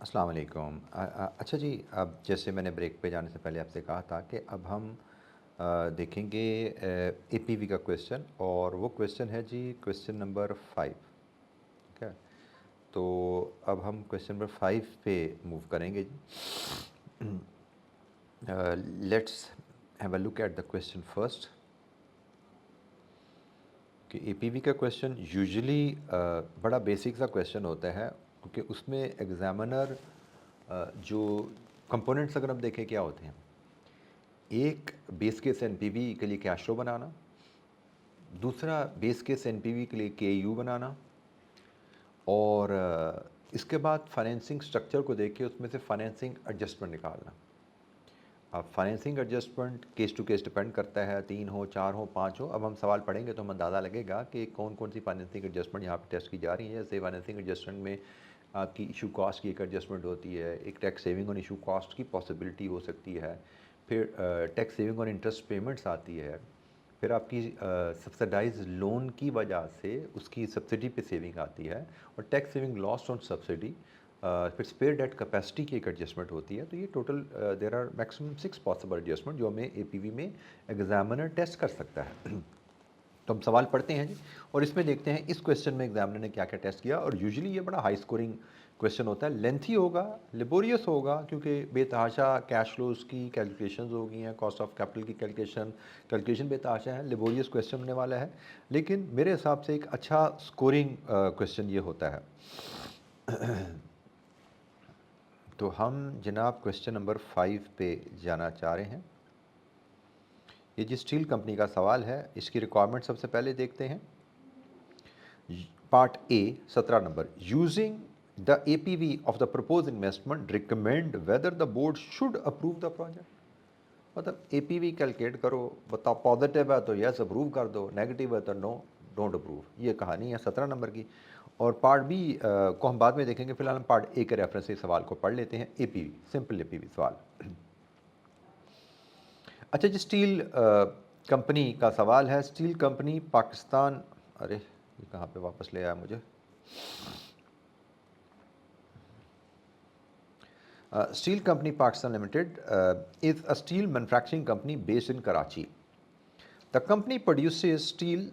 अस्सलाम वालेकुम। अच्छा जी, अब जैसे मैंने ब्रेक पे जाने से पहले आपसे कहा था कि अब हम देखेंगे एपीवी का क्वेश्चन, और वो क्वेश्चन है जी क्वेश्चन नंबर 5। ठीक है, तो अब हम क्वेश्चन नंबर 5 पे मूव करेंगे जी। Let's have a look at the question first. कि एपीवी का क्वेश्चन यूजुअली बड़ा बेसिक सा क्वेश्चन होता है, क्योंकि उसमें एग्जामिनर जो कंपोनेंट्स अगर हम देखें क्या होते हैं। एक बेस केस एनपीवी के लिए कैश फ्लो बनाना, दूसरा बेस केस एनपीवी के लिए केयू बनाना, और इसके बाद फाइनेंसिंग स्ट्रक्चर को देख के उसमें से फाइनेंसिंग एडजस्टमेंट निकालना। अब financing adjustment case to case depend करता है, 3 हो, 4 हो, 5 हो। अब हम सवाल पढ़ेंगे तो हमें अंदाज़ा लगेगा कि कौन कौन सी फाइनेंसिंग एडजस्टमेंट यहाँ पे टेस्ट की जा रही है। जैसे फाइनेंसिंग एडजस्टमेंट में आपकी इशू कॉस्ट की एक एडजस्टमेंट होती है, एक tax saving on issue cost की पॉसिबिलिटी हो सकती है, फिर tax saving on interest payments आती है, फिर आपकी सब्सिडाइज लोन की वजह से उसकी सब्सिडी पे सेविंग आती है, और tax saving lost on subsidy, फिर स्पेयर डेट कैपेसिटी की एक एडजस्टमेंट होती है। तो ये total there are maximum 6 possible adjustment जो हमें एपीवी में एग्जामिनर टेस्ट कर सकता है। तो हम सवाल पढ़ते हैं जी, और इसमें देखते हैं इस क्वेश्चन में एग्जामिनर ने क्या क्या टेस्ट किया। और यूजुअली ये बड़ा हाई स्कोरिंग क्वेश्चन होता है, लेंथी होगा, लेबोरियस होगा, क्योंकि बेतहाशा कैश फ्लोज की कैलकुलेशंस हो गई हैं, कॉस्ट ऑफ कैपिटल की कैलकुलेशन बेतहाशा है, लेबोरियस क्वेश्चन होने वाला है। लेकिन मेरे हिसाब से एक अच्छा स्कोरिंग क्वेश्चन ये होता है। तो हम जनाब क्वेश्चन नंबर 5 पे जाना चाह रहे हैं। ये जी स्टील कंपनी का सवाल है, इसकी रिक्वायरमेंट सबसे पहले देखते हैं। Part A 17 number, using the APV of the propose investment recommend whether the board should approve the project. मतलब एपीवी कैलकुलेट करो, बताओ पॉजिटिव है तो यस अप्रूव कर दो, नेगेटिव है तो नो डोंट अप्रूव। ये कहानी है 17 नंबर की। और पार्ट बी को हम बाद में देखेंगे, फिलहाल हम पार्ट ए के रेफरेंस से सवाल को पढ़ लेते हैं। एपीवी सिंपल एपीवी सवाल। अच्छा जी, स्टील कंपनी का सवाल है। स्टील कंपनी पाकिस्तान, अरे ये कहाँ पे वापस ले आया मुझे। Steel company Pakistan limited is a steel manufacturing company based in Karachi. The company produces steel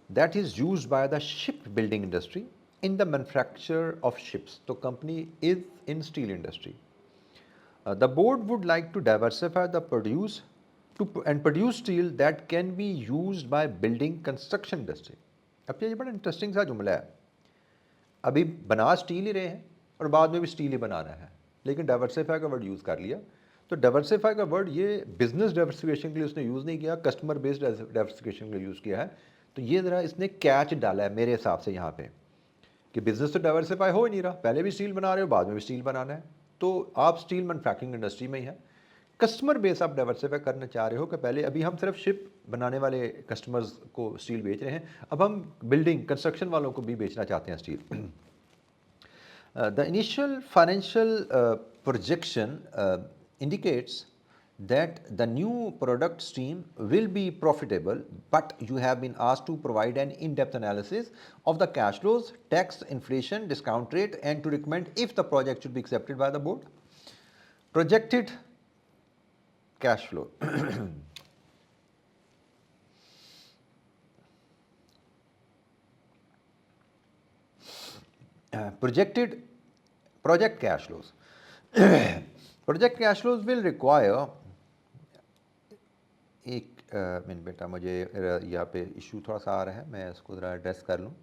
that is used by the shipbuilding industry in the manufacture of ships. So company is in steel industry. The board would like to diversify the and produce steel that can be used by building construction industry. अब ये बड़ा interesting सा जुमला है। अभी बना steel ही रहे हैं और बाद में भी स्टील ही बनाना है, लेकिन डाइवर्सिफाई का वर्ड यूज़ कर लिया। तो डाइवर्सिफाई का वर्ड ये बिजनेस डाइवर्सिफिकेशन के लिए उसने यूज़ नहीं किया, कस्टमर बेस्ड डाइवर्सिफिकेशन के लिए यूज़ किया है। तो ये ज़रा इसने कैच डाला है मेरे हिसाब से यहाँ पे, कि बिजनेस तो डाइवर्सिफाई हो ही नहीं रहा, पहले भी स्टील बना रहे हो, बाद में भी स्टील बनाना है, तो आप स्टील मैन्युफैक्चरिंग इंडस्ट्री में ही है। कस्टमर बेस आप डाइवर्सिफाई करना चाह रहे हो कि पहले अभी हम सिर्फ शिप बनाने वाले कस्टमर्स को स्टील बेच रहे हैं, अब हम बिल्डिंग कंस्ट्रक्शन वालों को भी बेचना चाहते हैं steel. The initial financial projection indicates that the new product stream will be profitable, but you have been asked to provide an in-depth analysis of the cash flows, tax, inflation, discount rate, and to recommend if the project should be accepted by the board. Projected cash flow. Projected project cash flows. Project cash flows will require, एक minute बेटा, मुझे यहाँ पे issue थोड़ा सा आ रहा है, मैं इसको ज़रा एड्रेस कर लूँ।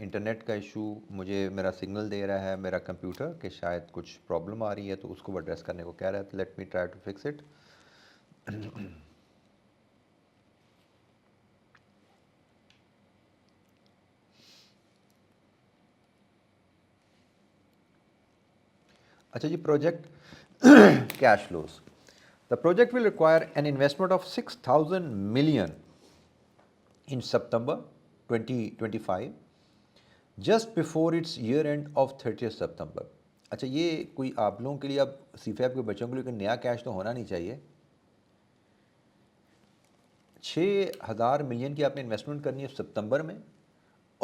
इंटरनेट का इशू मुझे मेरा सिग्नल दे रहा है मेरा कंप्यूटर कि शायद कुछ प्रॉब्लम आ रही है, तो उसको एड्रेस करने को कह रहा है। तो let me try to fix it. अच्छा जी, project cash flows. The project will require an investment of 6,000 million in September 2025 just before its year end of 30th September। अच्छा, ये कोई आप लोगों के लिए, अब सीफैब के बच्चों के लिए कोई नया कैश तो होना नहीं चाहिए। 6,000 मिलियन की आपने इन्वेस्टमेंट करनी है सितंबर में,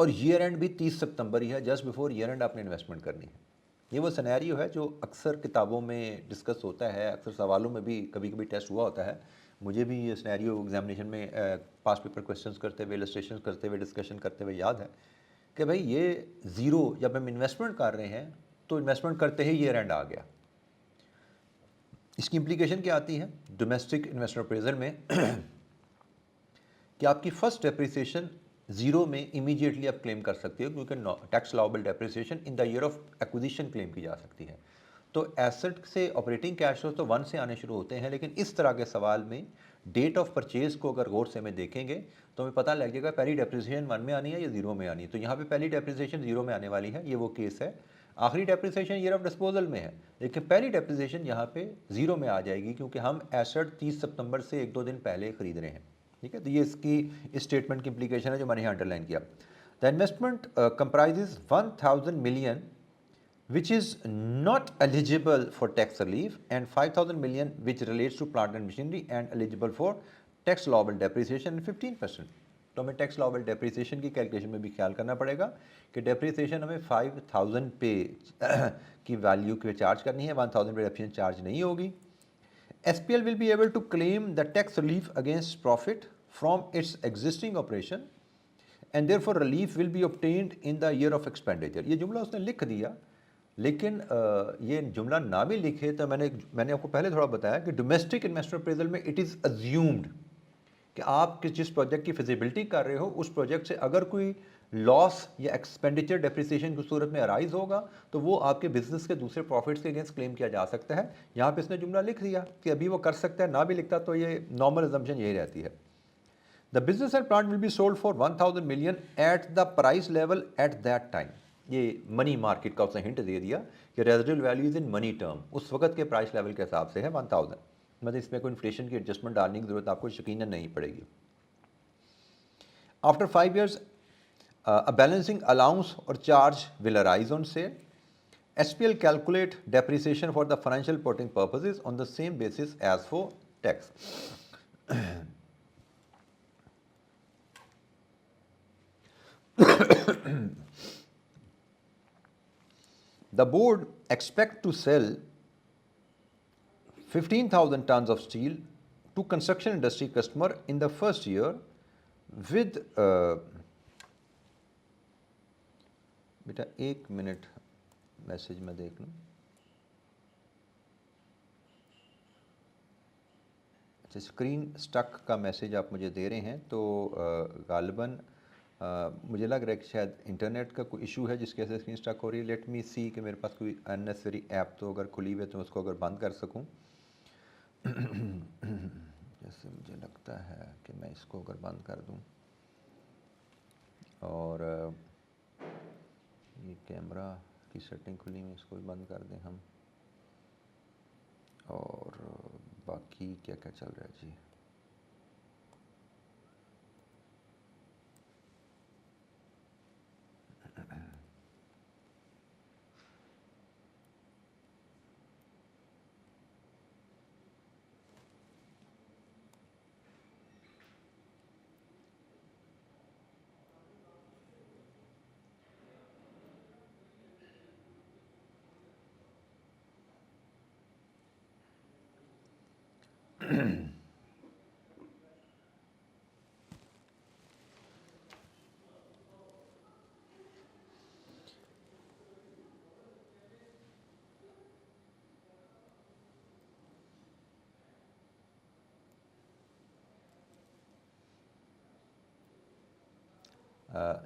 और ईयर एंड भी 30 सितंबर ही है, जस्ट बिफोर ईयर एंड आपने इन्वेस्टमेंट करनी है। ये वो सिनेरियो है जो अक्सर किताबों में डिस्कस होता है, अक्सर सवालों में भी कभी कभी टेस्ट हुआ होता है। मुझे भी ये सिनेरियो एग्जामिनेशन में पास पेपर क्वेश्चंस करते हुए, इलस्ट्रेशन करते हुए, डिस्कशन करते हुए याद है कि भाई ये ज़ीरो जब हम इन्वेस्टमेंट कर रहे हैं तो इन्वेस्टमेंट करते ही ईयर एंड आ गया। इसकी इम्प्लीकेशन क्या आती है डोमेस्टिक इन्वेस्टर अप्रेजल में कि आपकी फर्स्ट डेप्रिसिएशन जीरो में इमीडिएटली आप क्लेम कर सकते हो, क्योंकि tax allowable depreciation in the year of acquisition claim की जा सकती है। तो एसेट से ऑपरेटिंग कैश फ्लो तो 1 से आने शुरू होते हैं, लेकिन इस तरह के सवाल में डेट ऑफ परचेज को अगर गौर से हमें देखेंगे तो हमें पता लग जाएगा पहली डेप्रिसिएशन 1 में आनी है या 0 में आनी है। तो यहाँ पे पहली डेप्रिसिएशन 0 में आने वाली है, ये वो केस है। आखिरी डेप्रिसिएशन ईयर ऑफ डिस्पोजल में है, लेकिन पहली डेप्रिसिएशन यहाँ पे 0 में आ जाएगी, क्योंकि हम एसेट 30 सितंबर से 1-2 दिन पहले खरीद रहे हैं। ठीक है, तो ये इसकी इस स्टेटमेंट की इम्प्लीकेशन है जो मैंने यहाँ अंडरलाइन किया। The investment comprises 1000 million which is not eligible for tax relief and 5000 million which relates to plant and machinery and eligible for tax allowable depreciation and 15%। तो हमें टैक्स लाउबल डेप्रिसिएशन की calculation में भी ख्याल करना पड़ेगा कि डेप्रिसिएशन हमें 5000 पे की वैल्यू पे चार्ज करनी है, 1000 पे डेप्रिसिएशन चार्ज नहीं होगी। SPL will be able to claim the tax relief against profit from its existing operation and therefore relief will be obtained in the year of expenditure। ये जुमला उसने लिख दिया, लेकिन ये जुमला ना भी लिखे तो मैंने आपको पहले थोड़ा बताया कि डोमेस्टिक इन्वेस्टर अप्रेजल में इट इज़ अज्यूम्ड कि आप जिस प्रोजेक्ट की फिजिबिलिटी कर रहे हो उस प्रोजेक्ट से अगर कोई लॉस या एक्सपेंडिचर डेप्रिसिएशन की सूरत में अराइज होगा तो वो आपके बिजनेस के दूसरे प्रॉफिट्स के अगेंस्ट क्लेम किया जा सकता है। यहाँ पे इसने जुमला लिख दिया कि अभी वो कर सकता है, ना भी लिखता तो ये नॉर्मल अजम्पशन यही रहती है। The business and plant will be sold for 1000 million at the price level at that time. ये मनी मार्केट का उसने हिंट दे दिया कि residual value is in money term, उस वक्त के प्राइस लेवल के हिसाब से है 1000। मतलब इसमें कोई इन्फ्लेशन की एडजस्टमेंट डालने की जरूरत आपको यकीनन नहीं पड़ेगी। After 5 years a balancing allowance or charge will arise on sale। SPL calculate depreciation for the financial reporting purposes on the same basis as for tax। The board expect to sell 15,000 tons of steel to construction industry customer in the first year with बेटा 1 minute message में देख लूँ। अच्छा, screen stuck का message आप मुझे दे रहे हैं, तो गालिबन मुझे लग रहा है कि शायद इंटरनेट का कोई इशू है जिसकी वजह से स्क्रीन स्टक हो रही है। लेट मी सी कि मेरे पास कोई अननेसेसरी ऐप तो अगर खुली हुई है तो उसको अगर बंद कर सकूं। जैसे मुझे लगता है कि मैं इसको अगर बंद कर दूं और ये कैमरा की सेटिंग खुली हुई, इसको भी बंद कर दें हम। और बाकी क्या क्या चल रहा है जी।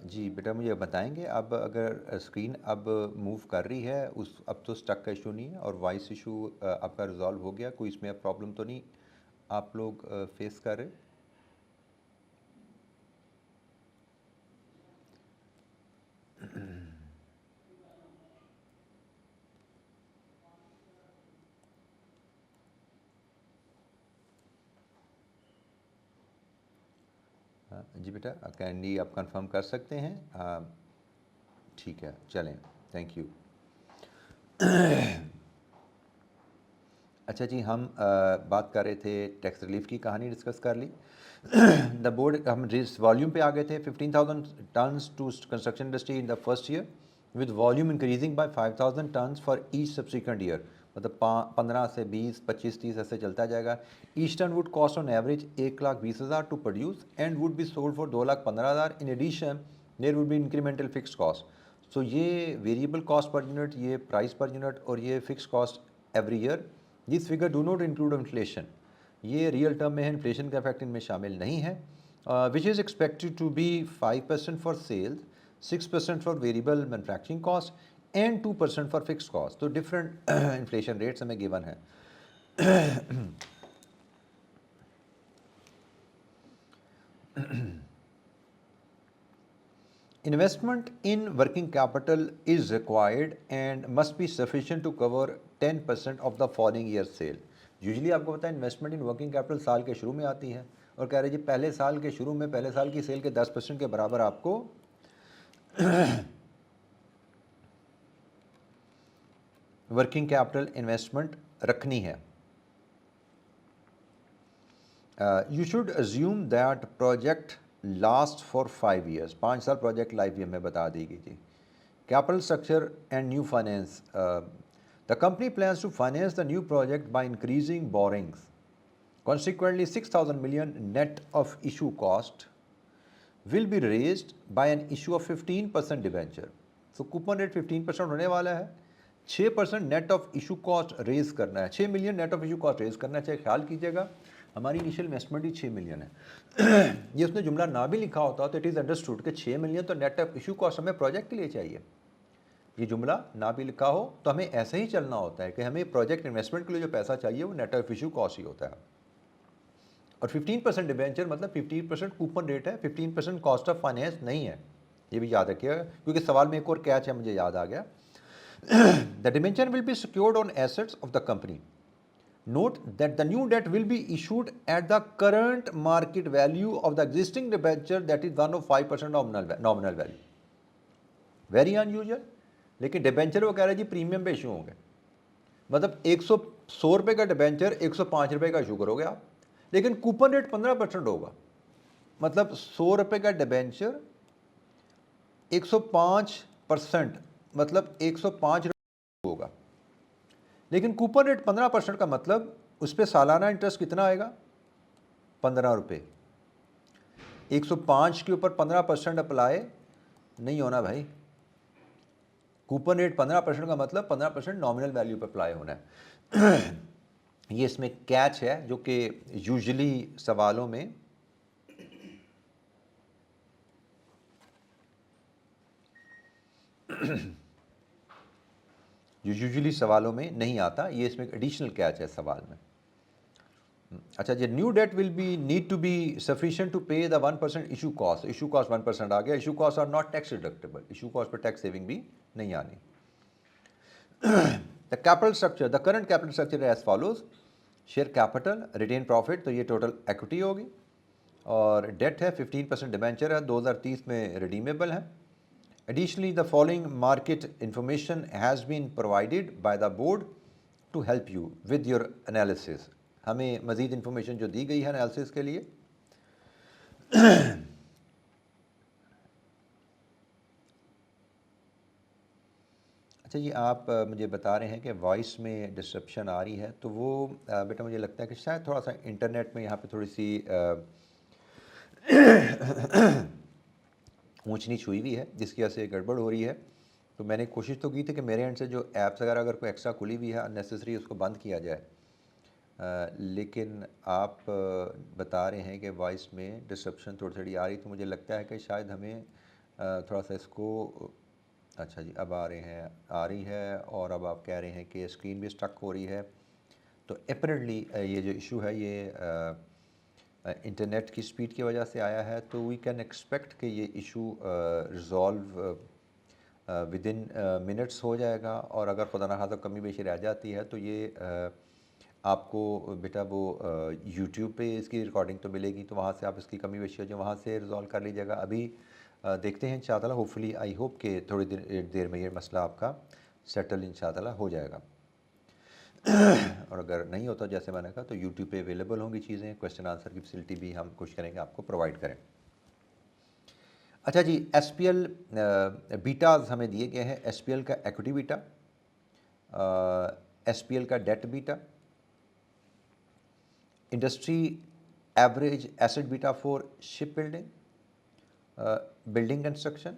जी बेटा, मुझे बताएंगे अब अगर स्क्रीन अब मूव कर रही है उस, अब तो स्टक का इशू नहीं है और वॉइस इशू आपका रिजॉल्व हो गया, कोई इसमें प्रॉब्लम तो नहीं आप लोग फेस कर रहे? जी बेटा, काइंडली आप कंफर्म कर सकते हैं। ठीक है, चलें, थैंक यू। अच्छा जी, हम बात कर रहे थे टैक्स रिलीफ की, कहानी डिस्कस कर ली। द बोर्ड, हम जिस वॉल्यूम पे आ गए थे, 15,000 tons to construction industry in the first year with volume increasing by 5,000 tons for each subsequent year. मतलब 15 से 20, 25, 30 ऐसे चलता जाएगा। Each ton would cost on average 1,20,000 to produce and would be sold for 2,15,000। In addition there would be incremental fix cost. So ये variable cost per unit, ये price per unit और ये fix cost every year. This figure do not include inflation. ये real term में है, inflation का effect इनमें शामिल नहीं है। Which is expected to be 5% for sales, 6% for variable manufacturing cost and 2% for fix cost. तो डिफरेंट इन्फ्लेशन रेट्स हमें गिवन है। Investment in working capital is required and must be sufficient to cover 10% of the following year sale. Usually आपको पता है investment in working capital साल के शुरू में आती है और कह रहे जी पहले साल के शुरू में पहले साल की सेल के 10% के बराबर आपको वर्किंग कैपिटल इन्वेस्टमेंट रखनी है। You should assume that project last for 5 years. 5 साल प्रोजेक्ट लाइफ हमें बता दी गई थी। Capital structure and new finance. The company plans to finance the new project by increasing borrowings. Consequently, 6,000 million net of issue cost will be raised by an issue of 15% debenture. So coupon rate 15% होने वाला है। 6% net of issue cost raise करना है। 6 million net of issue cost raise करना चाहिए। ख्याल कीजिएगा हमारी इनिशियल इन्वेस्टमेंट ही 6 मिलियन है। ये उसने जुमला ना भी लिखा होता तो इट इज़ अंडरस्टूड कि 6 मिलियन तो नेट ऑफ इशू कॉस्ट हमें प्रोजेक्ट के लिए चाहिए। ये जुमला ना भी लिखा हो तो हमें ऐसे ही चलना होता है कि हमें प्रोजेक्ट इन्वेस्टमेंट के लिए जो पैसा चाहिए वो नेट ऑफ इशू कॉस्ट ही होता है। और 15% डिबेंचर मतलब 15% कूपन रेट है, 15% कॉस्ट ऑफ फाइनेंस नहीं है। ये भी याद रखिएगा क्योंकि सवाल में एक और कैच है, मुझे याद आ गया। The debenture will be secured on assets of the company. Note that the new debt will be issued at the current market value of the existing debenture, that is 105% nominal value. Very unusual, लेकिन debenture वो कह रहे हैं जी premium पे issue होंगे। मतलब 100 रुपये का डिबेंचर 105 रुपये का इशू करोगे आप, लेकिन कूपन रेट 15% होगा। मतलब 100 रुपये का डिबेंचर 105%, मतलब 105 रुपये होगा, लेकिन कूपन रेट 15% का मतलब उस पर सालाना इंटरेस्ट कितना आएगा? 15 रुपये। 105 के ऊपर 15% अप्लाई नहीं होना भाई। कूपन रेट 15% का मतलब 15% नॉमिनल वैल्यू पर अप्लाई होना है। ये इसमें कैच है जो कि यूजुअली सवालों में नहीं आता। ये इसमें एडिशनल कैच है सवाल में। अच्छा जी, new debt will be need to be sufficient to pay the 1% issue cost. Issue cost 1% आ गया। Issue cost are not tax deductible. Issue cost पर टैक्स सेविंग भी नहीं आनी। The capital structure, the current capital structure as follows. Share capital, retained profit, तो ये total equity होगी। और डेट है 15% डिबेंचर है, 2030 में रिडीमेबल है। Additionally the following market information has been provided by the board to help you with your analysis. हमें मज़ीद इंफॉर्मेशन जो दी गई है एनालिसिस के लिए। अच्छा जी, आप मुझे बता रहे हैं कि वॉइस में डिस्ट्रप्शन आ रही है, तो वो बेटा मुझे लगता है कि शायद थोड़ा सा इंटरनेट में यहाँ पे थोड़ी सी ऊंच नीच हुई हुई है जिसकी वजह से गड़बड़ हो रही है। तो मैंने कोशिश तो की थी कि मेरे एंड से जो ऐप्स वगैरह अगर कोई एक्स्ट्रा खुली हुई है अननेसेसरी उसको बंद किया जाए, लेकिन आप बता रहे हैं कि वॉइस में डिस्ट्रप्शन थोड़ी थोड़ी आ रही, तो मुझे लगता है कि शायद हमें थोड़ा सा इसको। अच्छा जी, अब आ रही है और अब आप कह रहे हैं कि स्क्रीन भी स्टक हो रही है। तो अपेरेंटली ये जो इशू है ये इंटरनेट की स्पीड की वजह से आया है। तो वी कैन एक्सपेक्ट कि ये issue resolve with in minutes हो जाएगा। और अगर खुदा ना खास्ता कमी बेशी रह जाती है तो ये आपको बेटा वो यूट्यूब पे इसकी रिकॉर्डिंग तो मिलेगी, तो वहाँ से आप इसकी कमी बेशी जो वहाँ से रिज़ॉल्व कर लीजिएगा। अभी देखते हैं इंशाअल्लाह, होपफुली आई होप कि थोड़ी देर में ये मसला आपका सेटल इंशाअल्लाह हो जाएगा। और अगर नहीं होता जैसे मैंने कहा तो यूट्यूब पे अवेलेबल होंगी चीज़ें, क्वेश्चन आंसर की फैसिलिटी भी हम कोशिश करेंगे आपको प्रोवाइड करें। अच्छा जी, एसपीएल बीटाज हमें दिए गए हैं। एसपीएल का इक्विटी बीटा, एसपीएल का debt beta, industry average asset beta for ship building, building construction,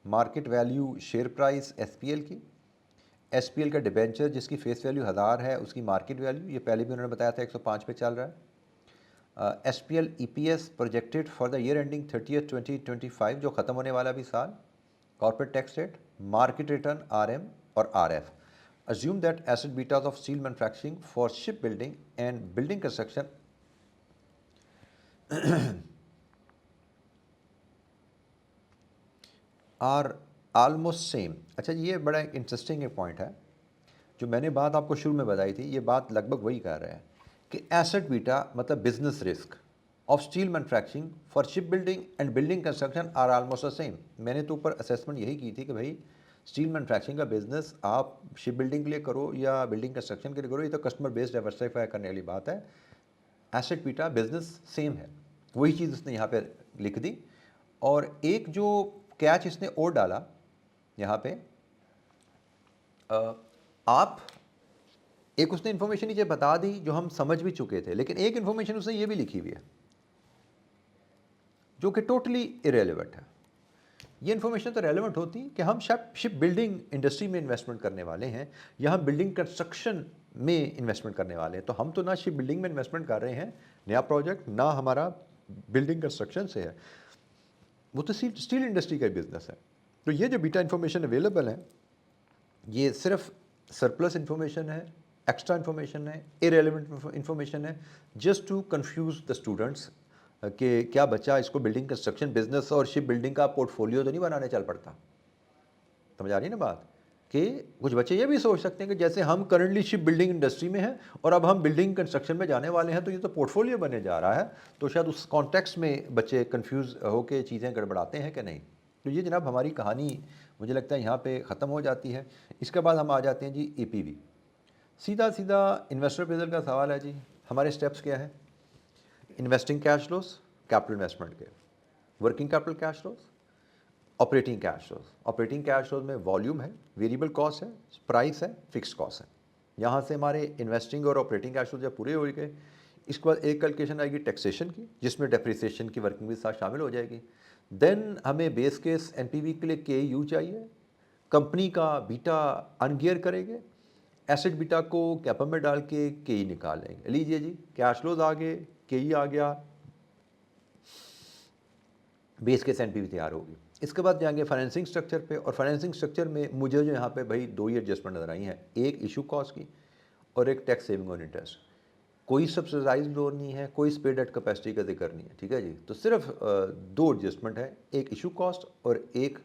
market value share price SPL की, एसपीएल का डिबेंचर जिसकी फेस वैल्यू 1000 है उसकी मार्केट वैल्यू, ये पहले भी उन्होंने बताया था 105 पे चल रहा है। SPL EPS projected for the year ending 30th 2025 जो ख़त्म होने वाला भी साल, corporate tax rate, market return RM और RF. Assume that asset betas of steel manufacturing for shipbuilding and building construction are almost same। अच्छा ये बड़ा इंटरेस्टिंग एक पॉइंट है, जो मैंने बात आपको शुरू में बताई थी, ये बात लगभग वही कह रहे हैं कि एसेट बीटा मतलब business risk of steel manufacturing for ship building and building construction are almost the same. मैंने तो ऊपर असेसमेंट यही की थी कि भाई स्टील मैन्युफैक्चरिंग का बिजनेस आप शिप बिल्डिंग के लिए करो या बिल्डिंग कंस्ट्रक्शन के लिए करो, ये तो कस्टमर बेस्ड डाइवर्सिफाई करने वाली बात है। एसेट बीटा बिजनेस सेम है, वही चीज़ उसने यहाँ पे लिख दी। और एक जो कैच इसने और डाला यहाँ पे, आप एक उसने इन्फॉर्मेशन नीचे बता दी जो हम समझ भी चुके थे, लेकिन एक इन्फॉर्मेशन उसने ये भी लिखी हुई है जो कि टोटली इरेलीवेंट है। ये इन्फॉर्मेशन तो रेलेवेंट होती कि हम शिप बिल्डिंग इंडस्ट्री में इन्वेस्टमेंट करने वाले हैं या हम बिल्डिंग कंस्ट्रक्शन में इन्वेस्टमेंट करने वाले हैं, तो हम तो ना शिप बिल्डिंग में इन्वेस्टमेंट कर रहे हैं नया प्रोजेक्ट, ना हमारा बिल्डिंग कंस्ट्रक्शन से है, वो तो स्टील इंडस्ट्री का बिजनेस है। तो ये जो बीटा इन्फॉर्मेशन अवेलेबल है ये सिर्फ सरप्लस इन्फॉर्मेशन है, एक्स्ट्रा इन्फॉर्मेशन है, इरेलीवेंट इन्फॉर्मेशन है, just to confuse the students कि क्या बच्चा इसको बिल्डिंग कंस्ट्रक्शन बिजनेस और शिप बिल्डिंग का पोर्टफोलियो तो नहीं बनाने चल पड़ता। समझ आ रही है ना बात, कि कुछ बच्चे ये भी सोच सकते हैं कि जैसे हम करंटली शिप बिल्डिंग इंडस्ट्री में हैं और अब हम बिल्डिंग कंस्ट्रक्शन में जाने वाले हैं तो ये तो पोर्टफोलियो बने जा रहा है, तो शायद उस कॉन्टेक्स्ट में बच्चे कन्फ्यूज़ होकर चीज़ें गड़बड़ाते हैं कि नहीं। तो ये जनाब हमारी कहानी मुझे लगता है यहाँ पे ख़त्म हो जाती है। इसके बाद हम आ जाते हैं जी एपीवी। सीधा सीधा इन्वेस्टर अप्रेजल का सवाल है जी, हमारे स्टेप्स क्या है? Investing cash flows, capital investment के, working capital cash flows, operating cash flows. Operating cash flows में वॉल्यूम है, वेरिएबल कॉस्ट है, प्राइस है, फिक्स्ड कॉस्ट है। यहाँ से हमारे इन्वेस्टिंग और ऑपरेटिंग कैश फ्लोस जब पूरे हो गए, इसके बाद एक कैलकुलेशन आएगी टैक्सेशन की जिसमें डेप्रिसिएशन की वर्किंग भी साथ शामिल हो जाएगी। देन हमें बेस केस एनपीवी के लिए के यू चाहिए, कंपनी का बीटा अनगियर करेंगे, एसेट बीटा को कैपम में डाल के के निकाल लेंगे। लीजिए जी कैश फ्लोज आ गए, के आ गया, बेस केस एनपीवी तैयार होगी। इसके बाद जाएंगे फाइनेंसिंग स्ट्रक्चर पे, और फाइनेंसिंग स्ट्रक्चर में मुझे जो यहाँ पे भाई दो ही एडजस्टमेंट नज़र आई हैं, एक इशू कॉस्ट की और एक टैक्स सेविंग ऑन इंटरेस्ट। कोई सब्सिडाइज लोन नहीं है, कोई स्पेड एट कैपेसिटी का जिक्र नहीं है, ठीक है जी। तो सिर्फ दो एडजस्टमेंट है, एक इशू कॉस्ट और एक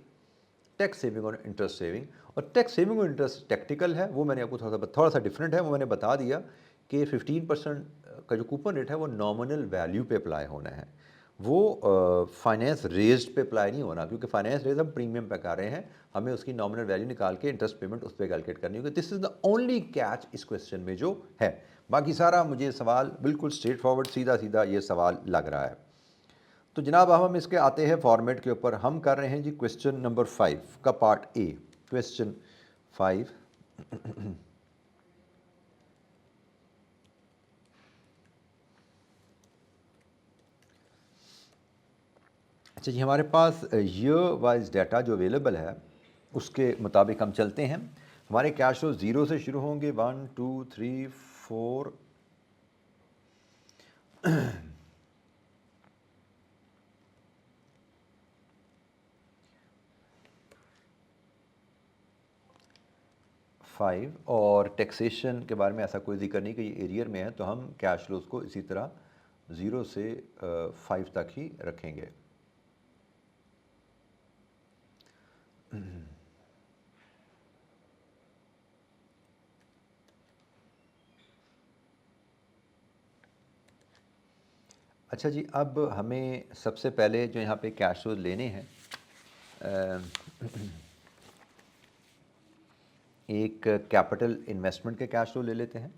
टैक्स सेविंग और इंटरेस्ट सेविंग। और टैक्स सेविंग और इंटरेस्ट टेक्निकल है, वो मैंने आपको थोड़ा सा डिफरेंट है, वो मैंने बता दिया कि 15% का जो कूपन रेट है वो नॉमिनल वैल्यू पे अप्लाई होना है, वो फाइनेंस रेज्ड पे अप्लाई नहीं होना, क्योंकि फाइनेंस रेज हम प्रीमियम पे कर रहे हैं, हमें उसकी नॉमिनल वैल्यू निकाल के इंटरेस्ट पेमेंट उस पर कैलकुलेट करनी होगी। This is the only catch इस क्वेश्चन में जो है, बाकी सारा मुझे सवाल बिल्कुल स्ट्रेट फॉरवर्ड सीधा सीधा ये सवाल लग रहा है। तो जनाब अब हम इसके आते हैं फॉर्मेट के ऊपर। हम कर रहे हैं जी क्वेश्चन नंबर 5 का पार्ट ए, क्वेश्चन 5। अच्छा जी, हमारे पास ईयर वाइज डाटा जो अवेलेबल है उसके मुताबिक हम चलते हैं। हमारे कैश फ्लो 0 से शुरू होंगे, 1 2 3 4 5। और टैक्सेशन के बारे में ऐसा कोई जिक्र नहीं कि ये एरियर में है, तो हम कैश फ्लोज को इसी तरह 0 से 5 तक ही रखेंगे। अच्छा जी, अब हमें सबसे पहले जो यहाँ पे कैश फ्लोज लेने हैं, एक कैपिटल इन्वेस्टमेंट के कैश फ्लो ले लेते हैं।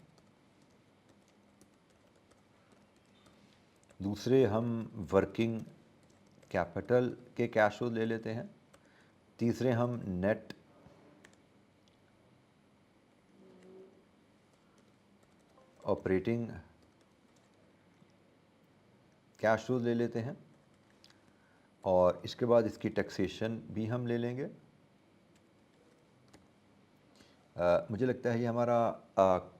दूसरे हम वर्किंग कैपिटल के कैश फ्लो ले लेते हैं। तीसरे हम नेट ऑपरेटिंग कैश फ्लो ले लेते हैं और इसके बाद इसकी टैक्सेशन भी हम ले लेंगे। मुझे लगता है ये हमारा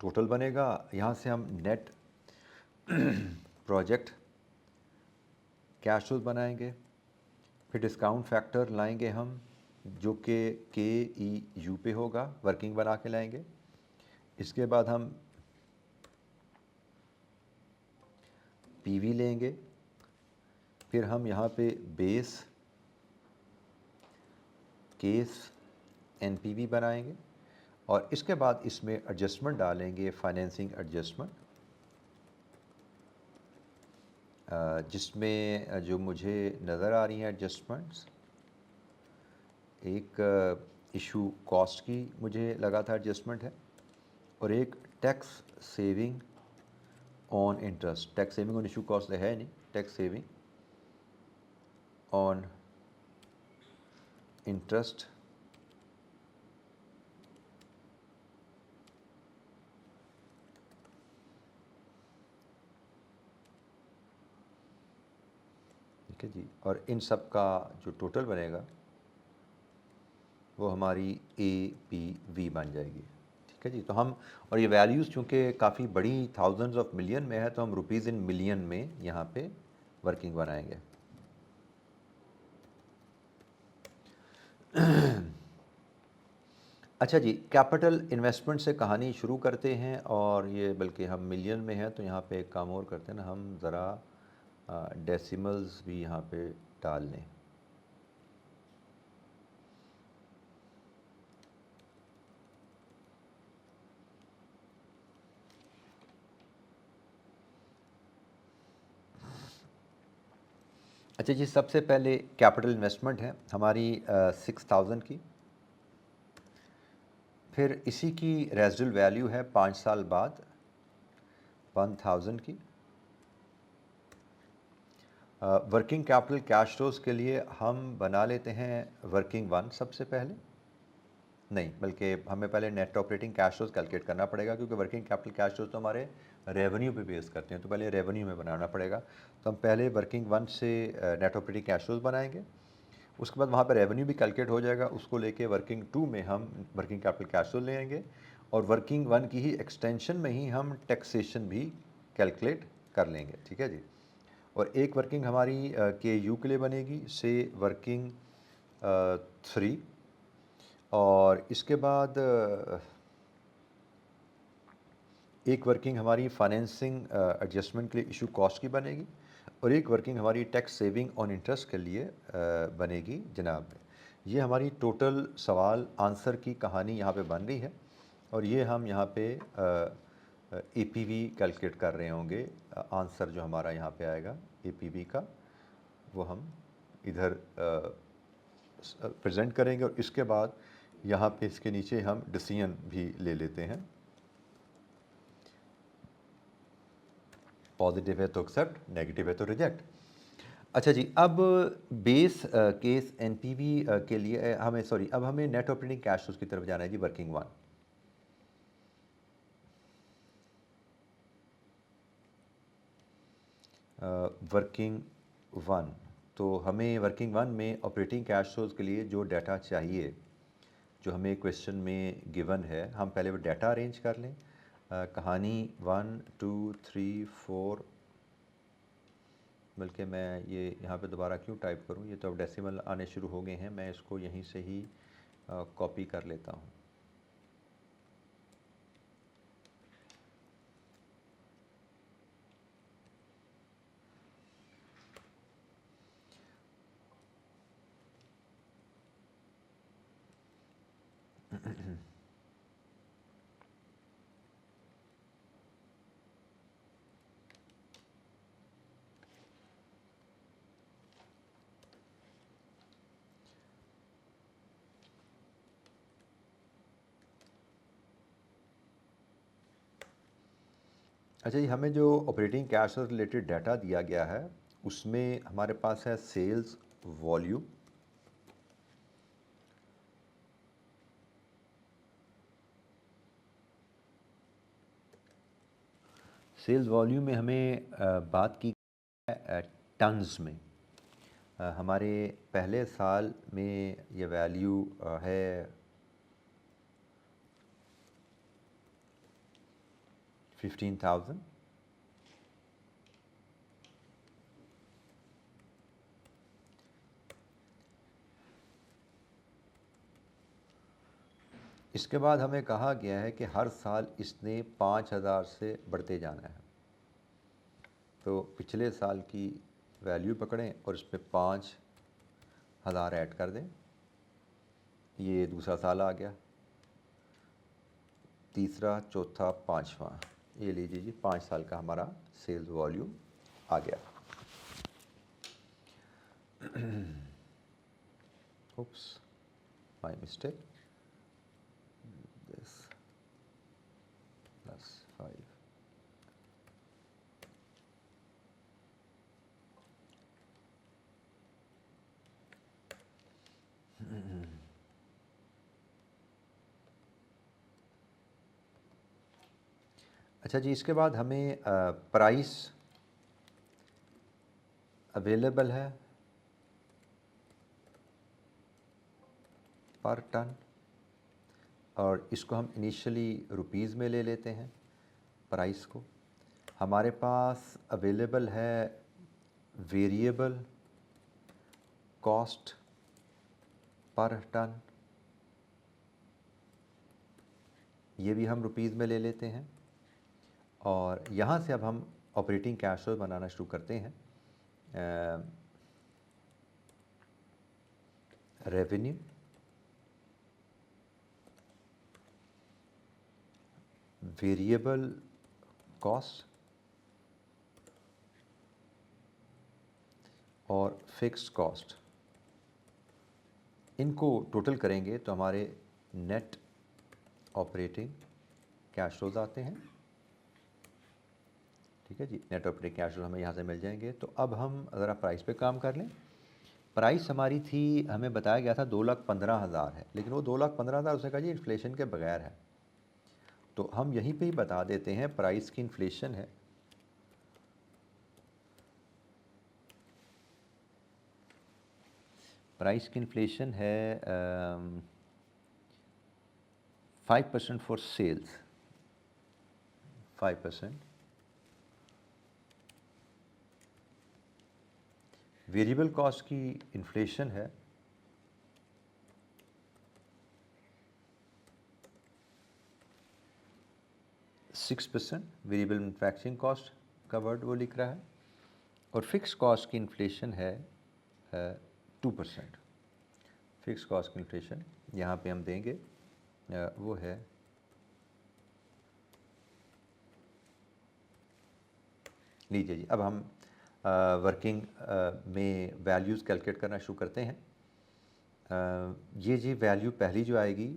टोटल बनेगा। यहाँ से हम नेट प्रोजेक्ट कैश फ्लो बनाएंगे, फिर डिस्काउंट फैक्टर लाएंगे हम जो कि KEU पे होगा, वर्किंग बना के लाएंगे। इसके बाद हम PV लेंगे, फिर हम यहाँ पे बेस केस NPV बनाएंगे और इसके बाद इसमें एडजस्टमेंट डालेंगे, फाइनेंसिंग एडजस्टमेंट, जिसमें जो मुझे नज़र आ रही हैं एडजस्टमेंट्स, एक इशू कॉस्ट की मुझे लगा था एडजस्टमेंट है और एक tax saving on interest. Tax saving on issue cost है नहीं, टैक्स सेविंग ऑन इंटरेस्ट ठीक है जी। और इन सब का जो टोटल बनेगा वो हमारी APV बन जाएगी। ठीक है जी। तो हम, और ये वैल्यूज़ चूँकि काफ़ी बड़ी थाउजेंड्स ऑफ मिलियन में है, तो हम रुपीज़ इन मिलियन में यहाँ पे वर्किंग बनाएंगे। अच्छा जी, कैपिटल इन्वेस्टमेंट से कहानी शुरू करते हैं और ये बल्कि हम मिलियन में है तो यहाँ पे एक काम और करते हैं ना, हम ज़रा डेसिमल्स भी यहाँ पे डाल लें। अच्छा जी, सबसे पहले कैपिटल इन्वेस्टमेंट है हमारी 6000 की, फिर इसी की रेजिडुअल वैल्यू है 5 साल बाद 1000 की। वर्किंग कैपिटल कैश फ्लोज के लिए हम बना लेते हैं वर्किंग 1 सबसे पहले, नहीं बल्कि हमें पहले net operating cash flows calculate करना पड़ेगा क्योंकि वर्किंग कैपिटल कैश फ्लोज तो हमारे रेवेन्यू पे बेस करते हैं, तो पहले रेवेन्यू में बनाना पड़ेगा। तो हम पहले वर्किंग 1 से नेट ऑपरेटिंग कैश फ्लोज बनाएंगे, उसके बाद वहाँ पर रेवेन्यू भी कैलकुलेट हो जाएगा, उसको लेके वर्किंग 2 में हम वर्किंग कैपिटल कैश फ्लो ले आएंगे और वर्किंग 1 की ही एक्सटेंशन में ही हम टैक्सेशन भी कैलकुलेट कर लेंगे। ठीक है जी। और एक वर्किंग हमारी KU के लिए बनेगी से वर्किंग 3, और इसके बाद एक वर्किंग हमारी फाइनेंसिंग एडजस्टमेंट के लिए इशू कॉस्ट की बनेगी और एक वर्किंग हमारी टैक्स सेविंग ऑन इंटरेस्ट के लिए बनेगी जनाब। ये हमारी टोटल सवाल आंसर की कहानी यहाँ पे बन रही है और ये हम यहाँ पे APV कैलकुलेट कर रहे होंगे। आंसर जो हमारा यहाँ पे आएगा APV का वो हम इधर प्रेजेंट करेंगे और इसके बाद यहाँ पे इसके नीचे हम डिसीजन भी ले लेते हैं। पॉजिटिव है तो एक्सेप्ट, नेगेटिव है तो रिजेक्ट। अच्छा जी, अब बेस केस NPV के लिए हमें अब हमें नेट ऑपरेटिंग कैश फ्लोज की तरफ जाना है जी, वर्किंग 1। वर्किंग 1, तो हमें वर्किंग 1 में ऑपरेटिंग कैश फ्लोज के लिए जो डाटा चाहिए जो हमें क्वेश्चन में गिवन है, हम पहले वो डाटा अरेंज कर लें। कहानी 1 2 3 4, बल्कि मैं ये यहाँ पे दोबारा क्यों टाइप करूँ, ये तो अब डेसिमल आने शुरू हो गए हैं, मैं इसको यहीं से ही कॉपी कर लेता हूँ। अच्छा जी, हमें जो ऑपरेटिंग कैश से रिलेटेड डाटा दिया गया है उसमें हमारे पास है सेल्स वॉल्यूम, सेल्स वॉल्यूम में हमें बात की है टन्स में। हमारे पहले साल में ये वैल्यू है 15,000। इसके बाद हमें कहा गया है कि हर साल इसने 5,000 से बढ़ते जाना है। तो पिछले साल की वैल्यू पकड़ें और इस पर 5,000 ऐड कर दें। ये दूसरा साल आ गया, तीसरा, चौथा, पाँचवा, ये लीजिए जी 5 साल का हमारा सेल्स वॉल्यूम आ गया। oops, my mistake, this plus 5। अच्छा जी, इसके बाद हमें प्राइस अवेलेबल है पर टन, और इसको हम इनिशियली रुपीज़ में ले लेते हैं प्राइस को। हमारे पास अवेलेबल है वेरिएबल कॉस्ट पर टन, ये भी हम रुपीज़ में ले लेते हैं। और यहाँ से अब हम ऑपरेटिंग कैश फ्लो बनाना शुरू करते हैं। रेवेन्यू, वेरिएबल कॉस्ट और फिक्स्ड कॉस्ट, इनको टोटल करेंगे तो हमारे नेट ऑपरेटिंग कैश फ्लोज आते हैं। ठीक है जी, नेट ऑपरेटिंग कैश फ्लो हमें यहाँ से मिल जाएंगे। तो अब हम ज़रा प्राइस पे काम कर लें। प्राइस हमारी थी, हमें बताया गया था 2,15,000 है, लेकिन वो 2,15,000 उसने कहा जी इन्फ्लेशन के बगैर है। तो हम यहीं पे ही बता देते हैं प्राइस की इन्फ्लेशन है प्राइस की इन्फ्लेशन है 5% फॉर सेल्स, 5%। वेरिएबल कॉस्ट की इन्फ्लेशन है 6%, वेरिएबल मैन्युफैक्चरिंग कॉस्ट का वर्ड वो लिख रहा है। और फिक्स कॉस्ट की इन्फ्लेशन है 2%। फिक्स कॉस्ट की इन्फ्लेशन यहाँ पे हम देंगे वो है लीजिए जी। अब हम वर्किंग में वैल्यूज़ कैलकुलेट करना शुरू करते हैं। ये जी वैल्यू पहली जो आएगी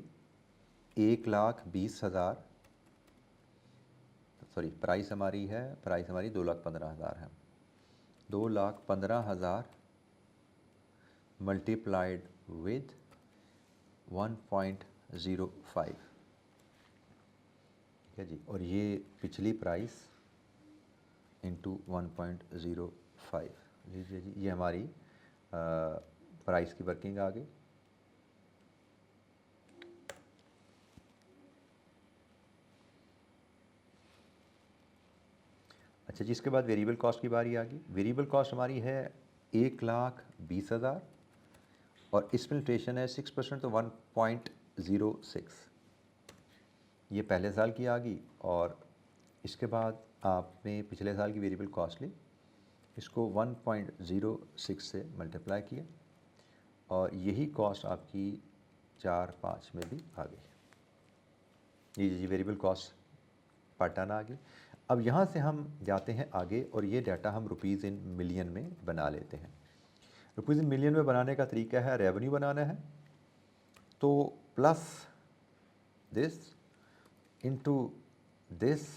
1,20,000, सॉरी प्राइस हमारी 2,15,000 है। 2,15,000 मल्टीप्लाइड विद 1.05, ठीक है जी। और ये पिछली प्राइस इंटू 1.05, लीजिए जी, ये हमारी प्राइस की वर्किंग आ गई। अच्छा जी, इसके बाद वेरिएबल कॉस्ट की बारी आ गई। वेरिएबल कॉस्ट हमारी है 1,20,000 और इसमें इन्फ्लेशन है 6%, तो 1.06, ये पहले साल की आ गई। और इसके बाद आपने पिछले साल की वेरिएबल कॉस्ट ली, इसको 1.06 से मल्टीप्लाई किया और यही कॉस्ट आपकी 4-5 में भी आ गई। जी वेरिएबल कॉस्ट पर टन आ गई। अब यहाँ से हम जाते हैं आगे और ये डाटा हम रुपीज़ इन मिलियन में बना लेते हैं। रुपीज़ इन मिलियन में बनाने का तरीका है, रेवेन्यू बनाना है तो plus this into this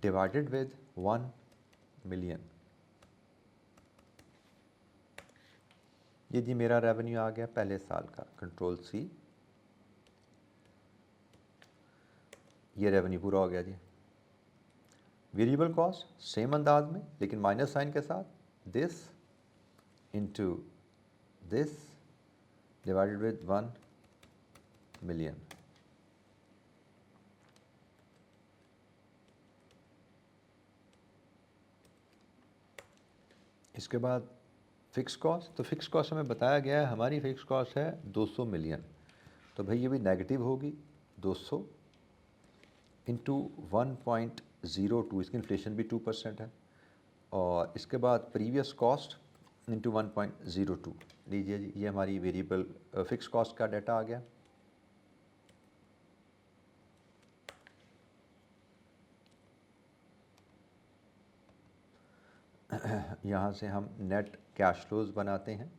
divided with 1 million. ये जी मेरा रेवेन्यू आ गया पहले साल का, कंट्रोल सी, ये रेवेन्यू पूरा हो गया जी। वेरिएबल कॉस्ट सेम अंदाज में लेकिन माइनस साइन के साथ, this into this divided with 1 million. इसके बाद फिक्स कॉस्ट, तो फिक्स कॉस्ट हमें बताया गया है, हमारी फिक्स कॉस्ट है 200 मिलियन, तो भाई ये भी नेगेटिव होगी, 200 इंटू 1.02, इसकी इन्फ्लेशन भी 2% है, और इसके बाद प्रीवियस कॉस्ट इंटू 1.02। लीजिए जी, ये हमारी वेरिएबल फिक्स कॉस्ट का डाटा आ गया। यहाँ से हम नेट कैश फ्लोज बनाते हैं।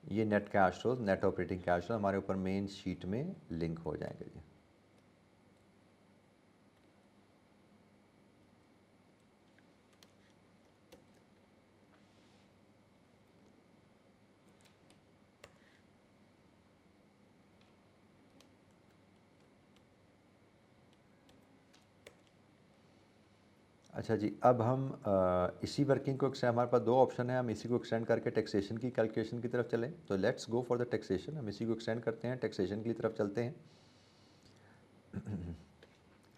ये net cash flows, net operating cash flow हमारे ऊपर मेन शीट में लिंक हो जाएंगे जी। अच्छा जी, अब हम इसी वर्किंग को हमारे पास दो ऑप्शन है, हम इसी को एक्सटेंड करके टैक्सेशन की कैलकुलेशन की तरफ चलें। तो let's go for the taxation, हम इसी को एक्सटेंड करते हैं, टैक्सेशन की तरफ चलते हैं।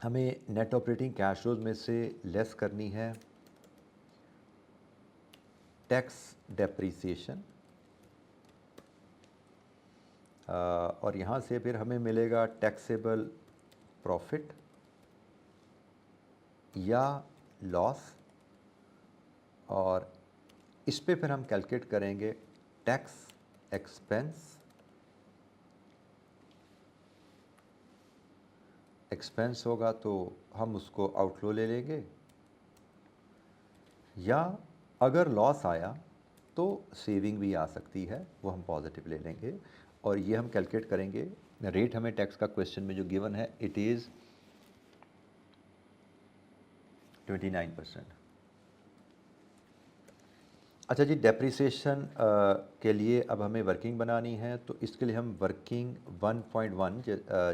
हमें नेट ऑपरेटिंग कैश फ्लोज में से लेस करनी है टैक्स डेप्रीसिएशन, और यहाँ से फिर हमें मिलेगा टैक्सेबल प्रॉफिट या लॉस, और इस पे फिर हम कैलकुलेट करेंगे टैक्स एक्सपेंस। एक्सपेंस होगा तो हम उसको आउटफ्लो ले लेंगे, या अगर लॉस आया तो सेविंग भी आ सकती है, वो हम पॉजिटिव ले लेंगे, और ये हम कैलकुलेट करेंगे। रेट हमें टैक्स का क्वेश्चन में जो गिवन है, इट इज़ 29%। अच्छा जी, डेप्रीसिएशन के लिए अब हमें वर्किंग बनानी है, तो इसके लिए हम वर्किंग 1.1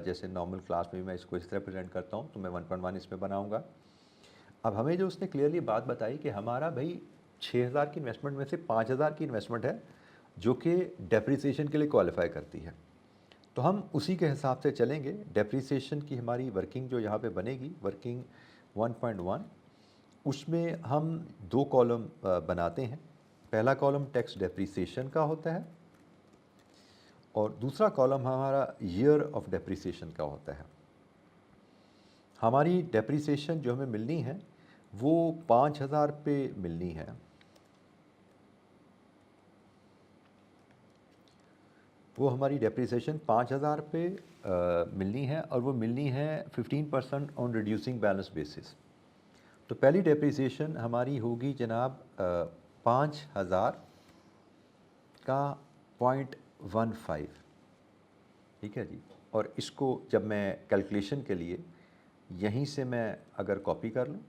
जैसे नॉर्मल क्लास में भी मैं इसको इस तरह प्रेजेंट करता हूँ, तो मैं 1.1 इसमें बनाऊँगा। अब हमें जो उसने क्लियरली बात बताई कि हमारा भाई 6,000 की इन्वेस्टमेंट में से 5,000 की इन्वेस्टमेंट है जो कि डेप्रीसिएशन के लिए क्वालिफाई करती है, तो हम उसी के हिसाब से चलेंगे। डेप्रीसिएशन की हमारी वर्किंग जो यहाँ पे बनेगी, वर्किंग 1.1, उसमें हम दो कॉलम बनाते हैं। पहला कॉलम टैक्स डेप्रीसिएशन का होता है और दूसरा कॉलम हमारा ईयर ऑफ डेप्रीसिएशन का होता है। हमारी डेप्रीसिएशन जो हमें मिलनी है वो 5,000 पे मिलनी है, वो हमारी डेप्रीसिएशन 5,000 पे मिलनी है, और वो मिलनी है 15% ऑन रिड्यूसिंग बैलेंस बेसिस। तो पहली डेप्रीसिएशन हमारी होगी जनाब 5,000 का 0.15, ठीक है जी। और इसको जब मैं कैलकुलेशन के लिए यहीं से मैं अगर कॉपी कर लूँ,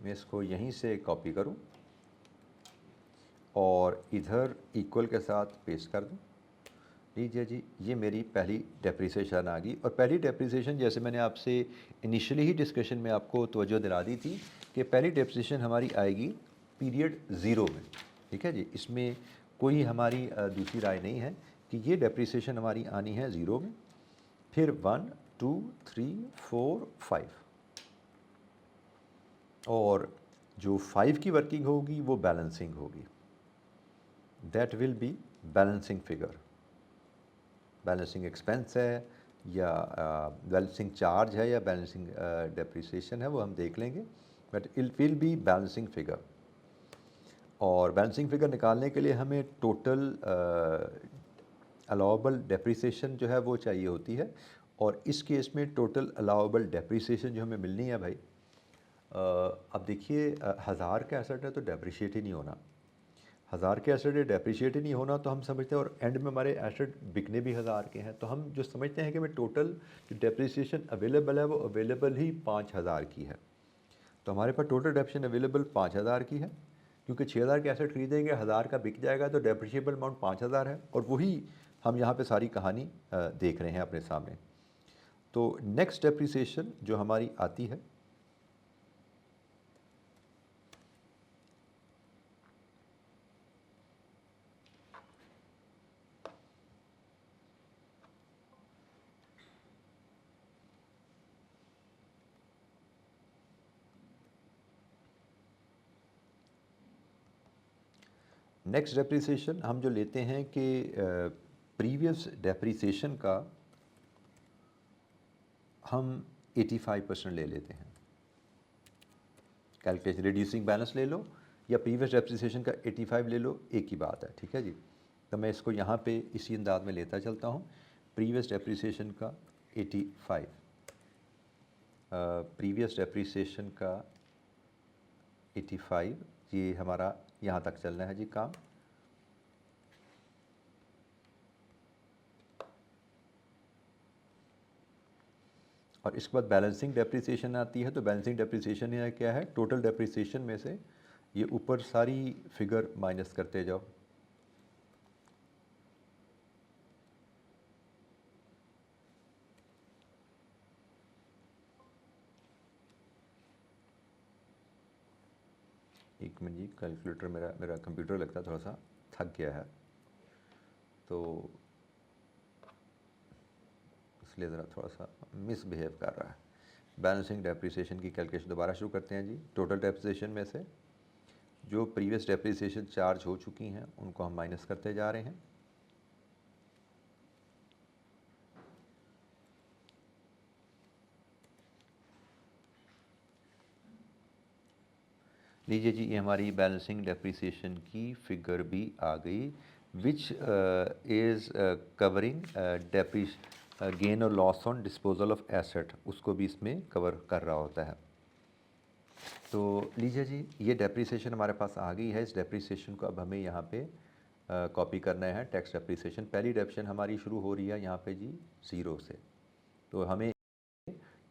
मैं इसको यहीं से कॉपी करूँ और इधर इक्वल के साथ पेस्ट कर दूँ, लीजिए जी, ये मेरी पहली डेप्रीसिएशन आ गई। और पहली डेप्रीसिएशन जैसे मैंने आपसे इनिशियली ही डिस्कशन में आपको तवज्जो दिला दी थी कि पहली डेप्रीसिएशन हमारी आएगी पीरियड ज़ीरो में, ठीक है जी। इसमें कोई हमारी दूसरी राय नहीं है कि ये डेप्रीसिएशन हमारी आनी है ज़ीरो में, फिर 1 2 3 4 5, और जो 5 की वर्किंग होगी वो बैलेंसिंग होगी, that will be balancing figure. Balancing expense है या बैलेंसिंग चार्ज है या बैलेंसिंग डेप्रीसिएशन है, वो हम देख लेंगे, but it will be balancing figure. और बैलेंसिंग फिगर निकालने के लिए हमें टोटल अलाउबल डेप्रिसिएशन जो है वो चाहिए होती है, और इस केस में टोटल अलाउबल डेप्रिसिएशन जो हमें मिलनी है भाई, अब देखिए 1000 का एसेट है तो डेप्रिशिएट ही नहीं होना, 1000 के एसेट डेप्रिशिएट ही नहीं होना, तो हम समझते हैं, और एंड में हमारे एसेट बिकने भी 1000 के हैं, तो हम जो समझते हैं कि मैं टोटल जो डेप्रिसिएशन अवेलेबल है वो अवेलेबल ही 5000 की है। तो हमारे पास टोटल डेप्रिसिएशन अवेलेबल 5000 की है, क्योंकि 6000 के एसेट खरीदेंगे, 1000 का बिक जाएगा, तो डेप्रिशिएबल अमाउंट 5000 है, और वही हम यहाँ पे सारी कहानी देख रहे हैं अपने सामने। तो नेक्स्ट डेप्रिसिएशन जो हमारी आती है, नेक्स्ट डेप्रिसिएशन हम जो लेते हैं कि प्रीवियस डेप्रिसिएशन का हम 85% ले लेते हैं। कैलकुलेशन रिड्यूसिंग बैलेंस ले लो या प्रीवियस डेप्रिसिएशन का 85 ले लो, एक ही बात है, ठीक है जी। तो मैं इसको यहाँ पे इसी अंदाज में लेता चलता हूँ। प्रीवियस डेप्रिसिएशन का 85, प्रीवियस डेप्रिसिएशन का 85, ये हमारा यहाँ तक चलना है जी काम। और इसके बाद बैलेंसिंग डेप्रिसिएशन आती है, तो बैलेंसिंग डेप्रिसिएशन यह क्या है, टोटल डेप्रिसिएशन में से ये ऊपर सारी फिगर माइनस करते जाओ। एक मिनट जी, कैलकुलेटर मेरा कंप्यूटर लगता है थोड़ा सा थक गया है, तो इसलिए ज़रा थोड़ा सा मिसबिहेव कर रहा है। बैलेंसिंग डेप्रिसिएशन की कैलकुलेशन दोबारा शुरू करते हैं जी। टोटल डेप्रिसिएशन में से जो प्रीवियस डेप्रिसिएशन चार्ज हो चुकी हैं उनको हम माइनस करते जा रहे हैं। लीजिए जी, ये हमारी बैलेंसिंग डेप्रिसिएशन की फिगर भी आ गई, विच इज़ कवरिंग गेन और loss on disposal of asset, उसको भी इसमें कवर कर रहा होता है। तो लीजिए जी, ये डेप्रिसिएशन हमारे पास आ गई है। इस डेप्रिसिएशन को अब हमें यहाँ पे कॉपी करना है। टैक्स डेप्रिसिएशन, पहली डेप्रिसिएशन हमारी शुरू हो रही है यहाँ पे जी 0 से, तो हमें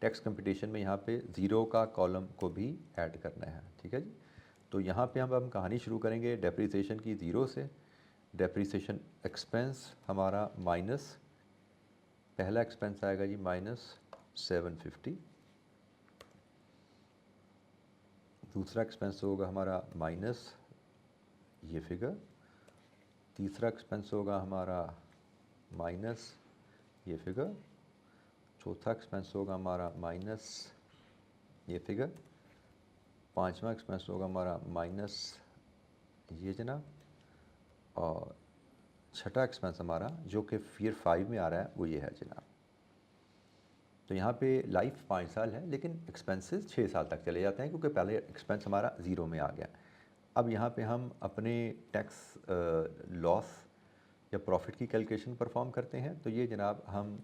टैक्स कंपटीशन में यहाँ पे 0 का कॉलम को भी ऐड करना है, ठीक है जी। तो यहाँ पे हम कहानी शुरू करेंगे डेप्रिसिएशन की 0 से। डेप्रिसिएशन एक्सपेंस हमारा माइनस, पहला एक्सपेंस आएगा जी -750, दूसरा एक्सपेंस होगा हमारा माइनस ये फिगर, तीसरा एक्सपेंस होगा हमारा माइनस ये फिगर, चौथा एक्सपेंस होगा हमारा माइनस ये फिगर, पांचवा एक्सपेंस होगा हमारा माइनस ये जनाब, और छठा एक्सपेंस हमारा जो कि फिर 5 में आ रहा है वो ये है जनाब। तो यहाँ पे लाइफ 5 साल है, लेकिन एक्सपेंसेस 6 साल तक चले जाते हैं, क्योंकि पहले एक्सपेंस हमारा 0 में आ गया। अब यहाँ पे हम अपने टैक्स लॉस या प्रॉफिट की कैलकुलेशन परफॉर्म करते हैं। तो ये जनाब हम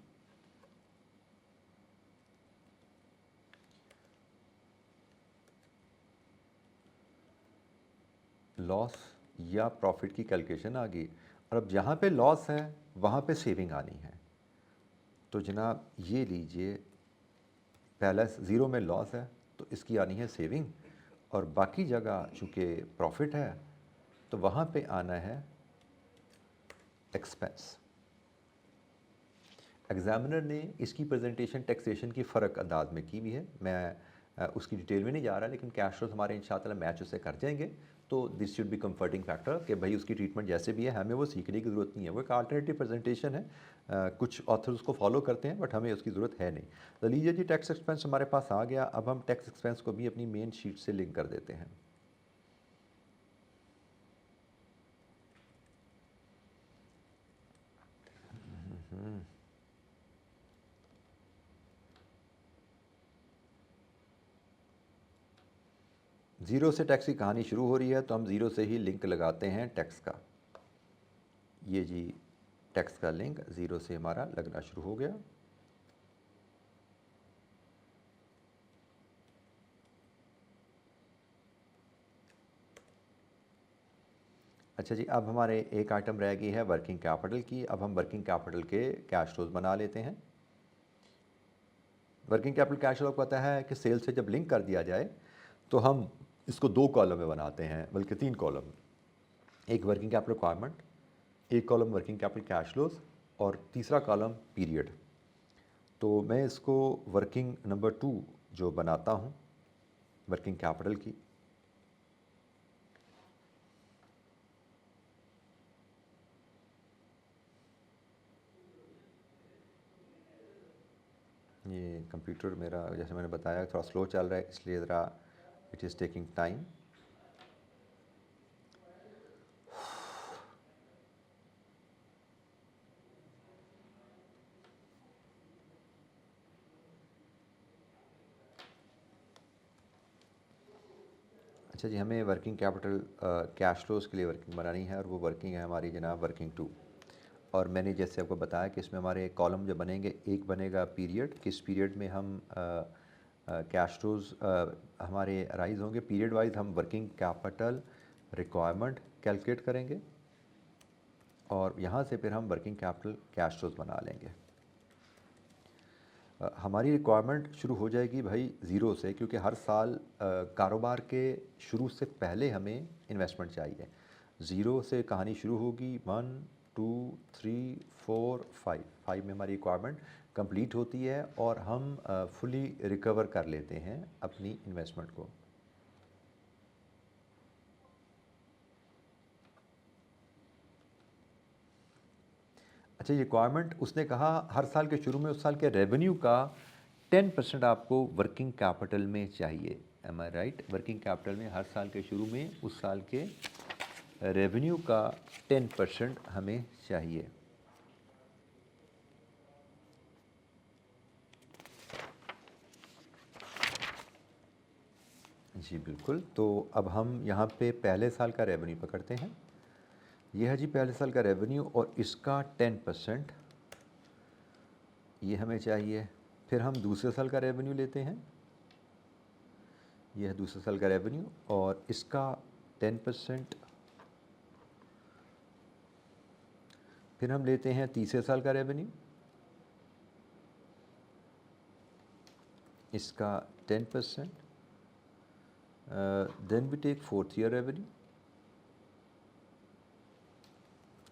लॉस या प्रॉफिट की कैलकुलेशन आ गई, और अब जहाँ पे लॉस है वहाँ पे सेविंग आनी है। तो जनाब ये लीजिए, पहला 0 में लॉस है तो इसकी आनी है सेविंग, और बाकी जगह चूँकि प्रॉफिट है तो वहाँ पे आना है एक्सपेंस। एग्जामिनर ने इसकी प्रेजेंटेशन टैक्सेशन की फ़र्क अंदाज में की हुई है, मैं उसकी डिटेल में नहीं जा रहा, लेकिन कैश फ्लोज हमारे इंशाअल्लाह मैच उससे कर जाएंगे। तो this should be comforting factor कि भाई उसकी ट्रीटमेंट जैसे भी है, हमें वो सीखने की ज़रूरत नहीं है, वो एक अल्टरनेटिव प्रेजेंटेशन है। कुछ ऑथर्स उसको फॉलो करते हैं, बट हमें उसकी ज़रूरत है नहीं। तो लीजिए जी, टैक्स एक्सपेंस हमारे पास आ गया। अब हम टैक्स एक्सपेंस को भी अपनी मेन शीट से लिंक कर देते हैं। ज़ीरो से टैक्स की कहानी शुरू हो रही है तो हम ज़ीरो से ही लिंक लगाते हैं टैक्स का। ये जी टैक्स का लिंक ज़ीरो से हमारा लगना शुरू हो गया। अच्छा जी, अब हमारे एक आइटम रह गई है वर्किंग कैपिटल की। अब हम वर्किंग कैपिटल के कैश फ्लोज बना लेते हैं। वर्किंग कैपिटल कैश फ्लो आपको पता है कि सेल से जब लिंक कर दिया जाए तो हम इसको दो कॉलम में बनाते हैं, बल्कि तीन कॉलम। एक वर्किंग कैपिटल रिक्वायरमेंट, एक column working capital cash flows और तीसरा कॉलम पीरियड। तो मैं इसको वर्किंग नंबर 2 जो बनाता हूँ वर्किंग कैपिटल की, ये कंप्यूटर मेरा जैसे मैंने बताया थोड़ा स्लो चल रहा है, इसलिए ज़रा इट इज़ टेकिंग टाइम। अच्छा जी, हमें वर्किंग कैपिटल कैश फ्लोज के लिए वर्किंग बनानी है और वो वर्किंग है हमारी जनाब वर्किंग 2। और मैंने जैसे आपको बताया कि इसमें हमारे कॉलम जो बनेंगे, एक बनेगा पीरियड, किस पीरियड में हम कैश फ्लोज हमारे राइज होंगे। पीरियड वाइज हम वर्किंग कैपिटल रिक्वायरमेंट कैलकुलेट करेंगे और यहाँ से फिर हम वर्किंग कैपिटल कैश फ्लोज बना लेंगे। हमारी रिक्वायरमेंट शुरू हो जाएगी भाई ज़ीरो से, क्योंकि हर साल कारोबार के शुरू से पहले हमें इन्वेस्टमेंट चाहिए। ज़ीरो से कहानी शुरू होगी, 1 2 3 4 5, 5 में हमारी रिक्वायरमेंट कंप्लीट होती है और हम फुली रिकवर कर लेते हैं अपनी इन्वेस्टमेंट को। अच्छा, ये रिक्वायरमेंट उसने कहा हर साल के शुरू में उस साल के रेवेन्यू का 10% आपको वर्किंग कैपिटल में चाहिए। एम आई राइट? वर्किंग कैपिटल में हर साल के शुरू में उस साल के रेवेन्यू का 10% हमें चाहिए। जी बिल्कुल। तो अब हम यहाँ पे पहले साल का रेवेन्यू पकड़ते हैं। यह है जी पहले साल का रेवेन्यू और इसका 10% ये हमें चाहिए। फिर हम दूसरे साल का रेवेन्यू लेते हैं, यह है दूसरे साल का रेवेन्यू और इसका 10%। फिर हम लेते हैं तीसरे साल का रेवेन्यू, इसका 10%। Then we take fourth year revenue,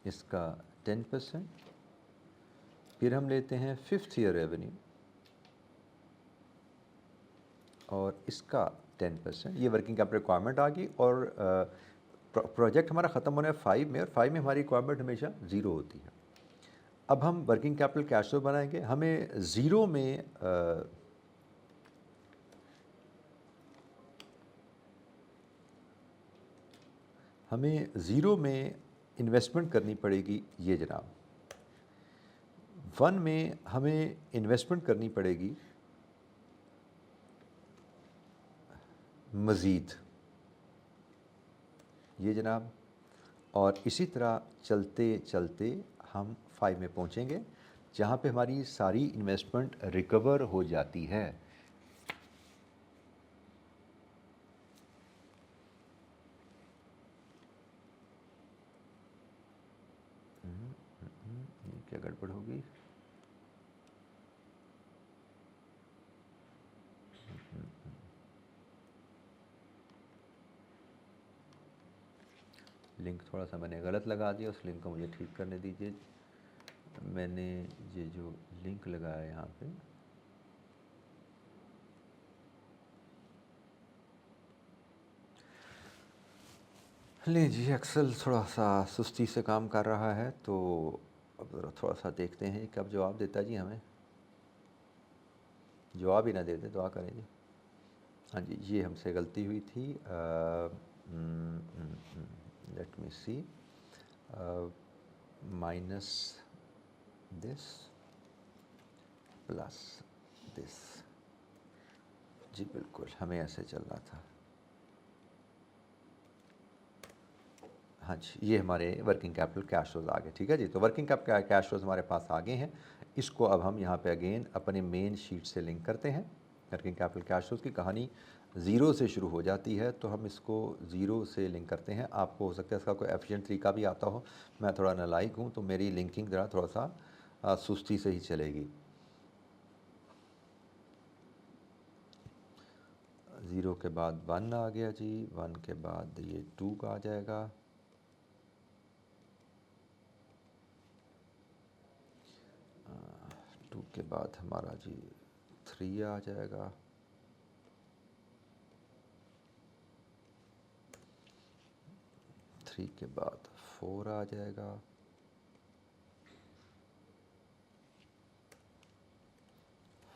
इसका 10%। फिर हम लेते हैं फिफ्थ ईयर रेवेन्यू और इसका 10%। ये वर्किंग कैपिटल रिक्वायरमेंट आ गई और प्रोजेक्ट हमारा ख़त्म होना है 5 में और 5 में हमारी रिक्वायरमेंट हमेशा ज़ीरो होती है। अब हम वर्किंग कैपिटल कैश फ्लो बनाएंगे। हमें ज़ीरो में इन्वेस्टमेंट करनी पड़ेगी। ये जनाब 1 में हमें इन्वेस्टमेंट करनी पड़ेगी मज़ीद, ये जनाब। और इसी तरह चलते चलते हम 5 में पहुंचेंगे जहां पे हमारी सारी इन्वेस्टमेंट रिकवर हो जाती है। ये क्या गड़बड़ होगी? लिंक थोड़ा सा मैंने गलत लगा दिया, उस लिंक को मुझे ठीक करने दीजिए। मैंने ये जो लिंक लगाया यहाँ पे, ले जी एक्सेल थोड़ा सा सुस्ती से काम कर रहा है, तो अब ज़रा थोड़ा सा देखते हैं कब जवाब देता जी। हमें जवाब ही ना दे दे, दुआ करें जी। हाँ जी, ये हमसे गलती हुई थी। Let me see, minus this plus this. जी बिल्कुल, हमें ऐसे चल रहा था। हाँ जी, ये हमारे वर्किंग कैपिटल कैश फ्लोज आ गए, ठीक है जी। तो वर्किंग कैप कैश फ्लोज हमारे पास आ गए हैं। इसको अब हम यहाँ पे अगेन अपने मेन शीट से लिंक करते हैं। वर्किंग कैपिटल कैश फ्लोज की कहानी ज़ीरो से शुरू हो जाती है, तो हम इसको ज़ीरो से लिंक करते हैं। आपको हो सकता है इसका कोई एफिशिएंट तरीका भी आता हो, मैं थोड़ा नालायक हूँ, तो मेरी लिंकिंग ज़रा थोड़ा सा सुस्ती से ही चलेगी। ज़ीरो के बाद 1 आ गया जी, 1 के बाद ये 2 का आ जाएगा, 2 के बाद हमारा जी 3 आ जाएगा, 3 के बाद 4 आ जाएगा,